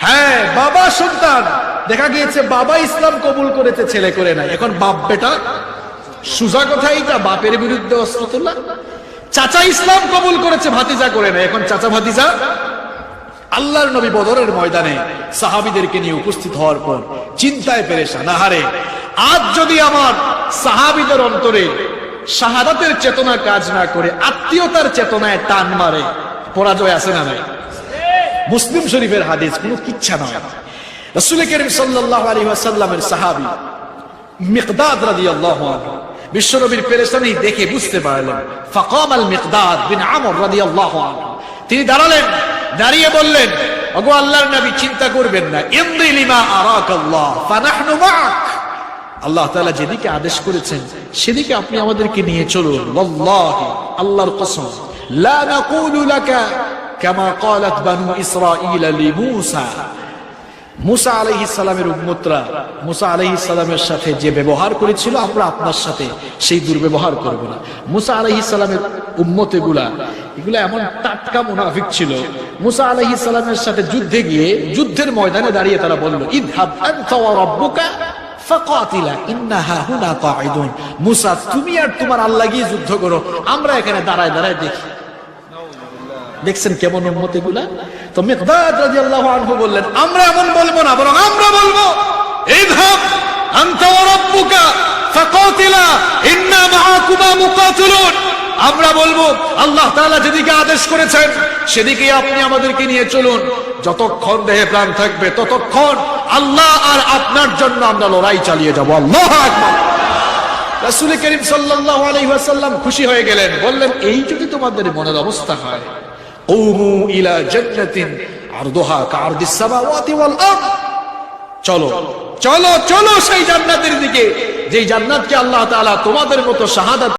হ্যাঁ, বাবা সন্তান, দেখা গিয়েছে বাবা ইসলাম কবুল করেছে, ছেলে করে নাই। এখন বাপ বেটা, সুজা কথা এইটা, বাপের বিরুদ্ধে অস্ত্র তোলা। চাচা ইসলাম কবুল করেছে, ভাতিজা করে নাই। এখন চাচা ভাতিজা। আল্লাহর নবী বদরের ময়দানে সাহাবীদেরকে নিয়ে উপস্থিত হওয়ার পর চিন্তায় পেরেশান, আহারে আজ যদি আমার সাহাবীদের অন্তরে শাহাদাতের চেতনা কাজ না করে আত্মীয়তার চেতনায় টান মারে, পরাজয় আছে না নাই? মুসলিম শরীফের হাদিস, কোনো কিচ্ছা নয়। রাসূল করিম সাল্লাল্লাহু আলাইহি ওয়াসাল্লামের সাহাবী মিকদাদ রাদিয়াল্লাহু আনহু বিশ্বনবীর পেরেশানি দেখে বুঝতে পারলেন। ফাকাম আল মিকদাদ বিন আমর রাদিয়াল্লাহু আনহু, তিনি দাঁড়ালেন, দাঁড়িয়ে বললেন, ওগো আল্লাহর নবী, চিন্তা করবেন না, ইমদি লিমা আরাকাল্লাহ ফানাহনু মাআক। আল্লাহ তাআলা যেদিকে আদেশ করেছেন সেদিকে আপনি আমাদেরকে নিয়ে চলুন। ওয়াল্লাহি, আল্লাহর কসম, লা নাকুলু লাকা কামা ক্বালাত বানু ইসরাঈল লিমূসা। মুসা আলাইহিস সালামের উম্মতরা মুসা আলাইহিস সালামের সাথে যে ব্যবহার করেছিল, আমরা আপনার সাথে সেই দুর্ব্যবহার করব না। মুসা আলাইহিস সালামের উম্মতেগুলা এগুলা এমন টাটকা মুনাফিক ছিল, মুসা আলাইহিস সালামের সাথে যুদ্ধে গিয়ে যুদ্ধের ময়দানে দাঁড়িয়ে তারা বলল, ইযহাব আনতা ওয়া রাব্বুকা ফাকাতিলা ইন্না হাহুনা কাঈদুন। মুসা, তুমি আর তোমার আল্লাহ গিয়ে যুদ্ধ করো, আমরা এখানে দাঁড়ায় দাঁড়ায় দেখি। দেখছেন কেমন উম্মত এগুলা? তো মিকদাদ রাদিয়াল্লাহু আনহু বললেন, আমরা এমন বলবো না, বরং আমরা বলবো, ইযহাব আনতা ওয়া রাব্বুকা ফাকাতিলা ইন্না মাআকুমা মুকাতিলুন। আমরা বলবো, আল্লাহ তাআলা যেদিকে আদেশ করেছেন সেদিকে আপনি আমাদেরকে নিয়ে চলুন। যতক্ষণ দেহে প্রাণ থাকবে ততক্ষণ আল্লাহ আর আপনার জন্য আমরা লড়াই চালিয়ে যাব। আল্লাহু আকবার। রাসূল করিম সাল্লাল্লাহু আলাইহি ওয়াসাল্লাম খুশি হয়ে গেলেন, বললেন, এই যদি তোমাদের মনের অবস্থা হয়, কুমু ইলা জান্নাতিন আরদুহা কাআরদিস সামাওয়াতি ওয়াল আরদ, চলো চলো চলো সেই জান্নাতের দিকে, যেই জান্নাতকে আল্লাহ তাআলা তোমাদের মতো শাহাদাত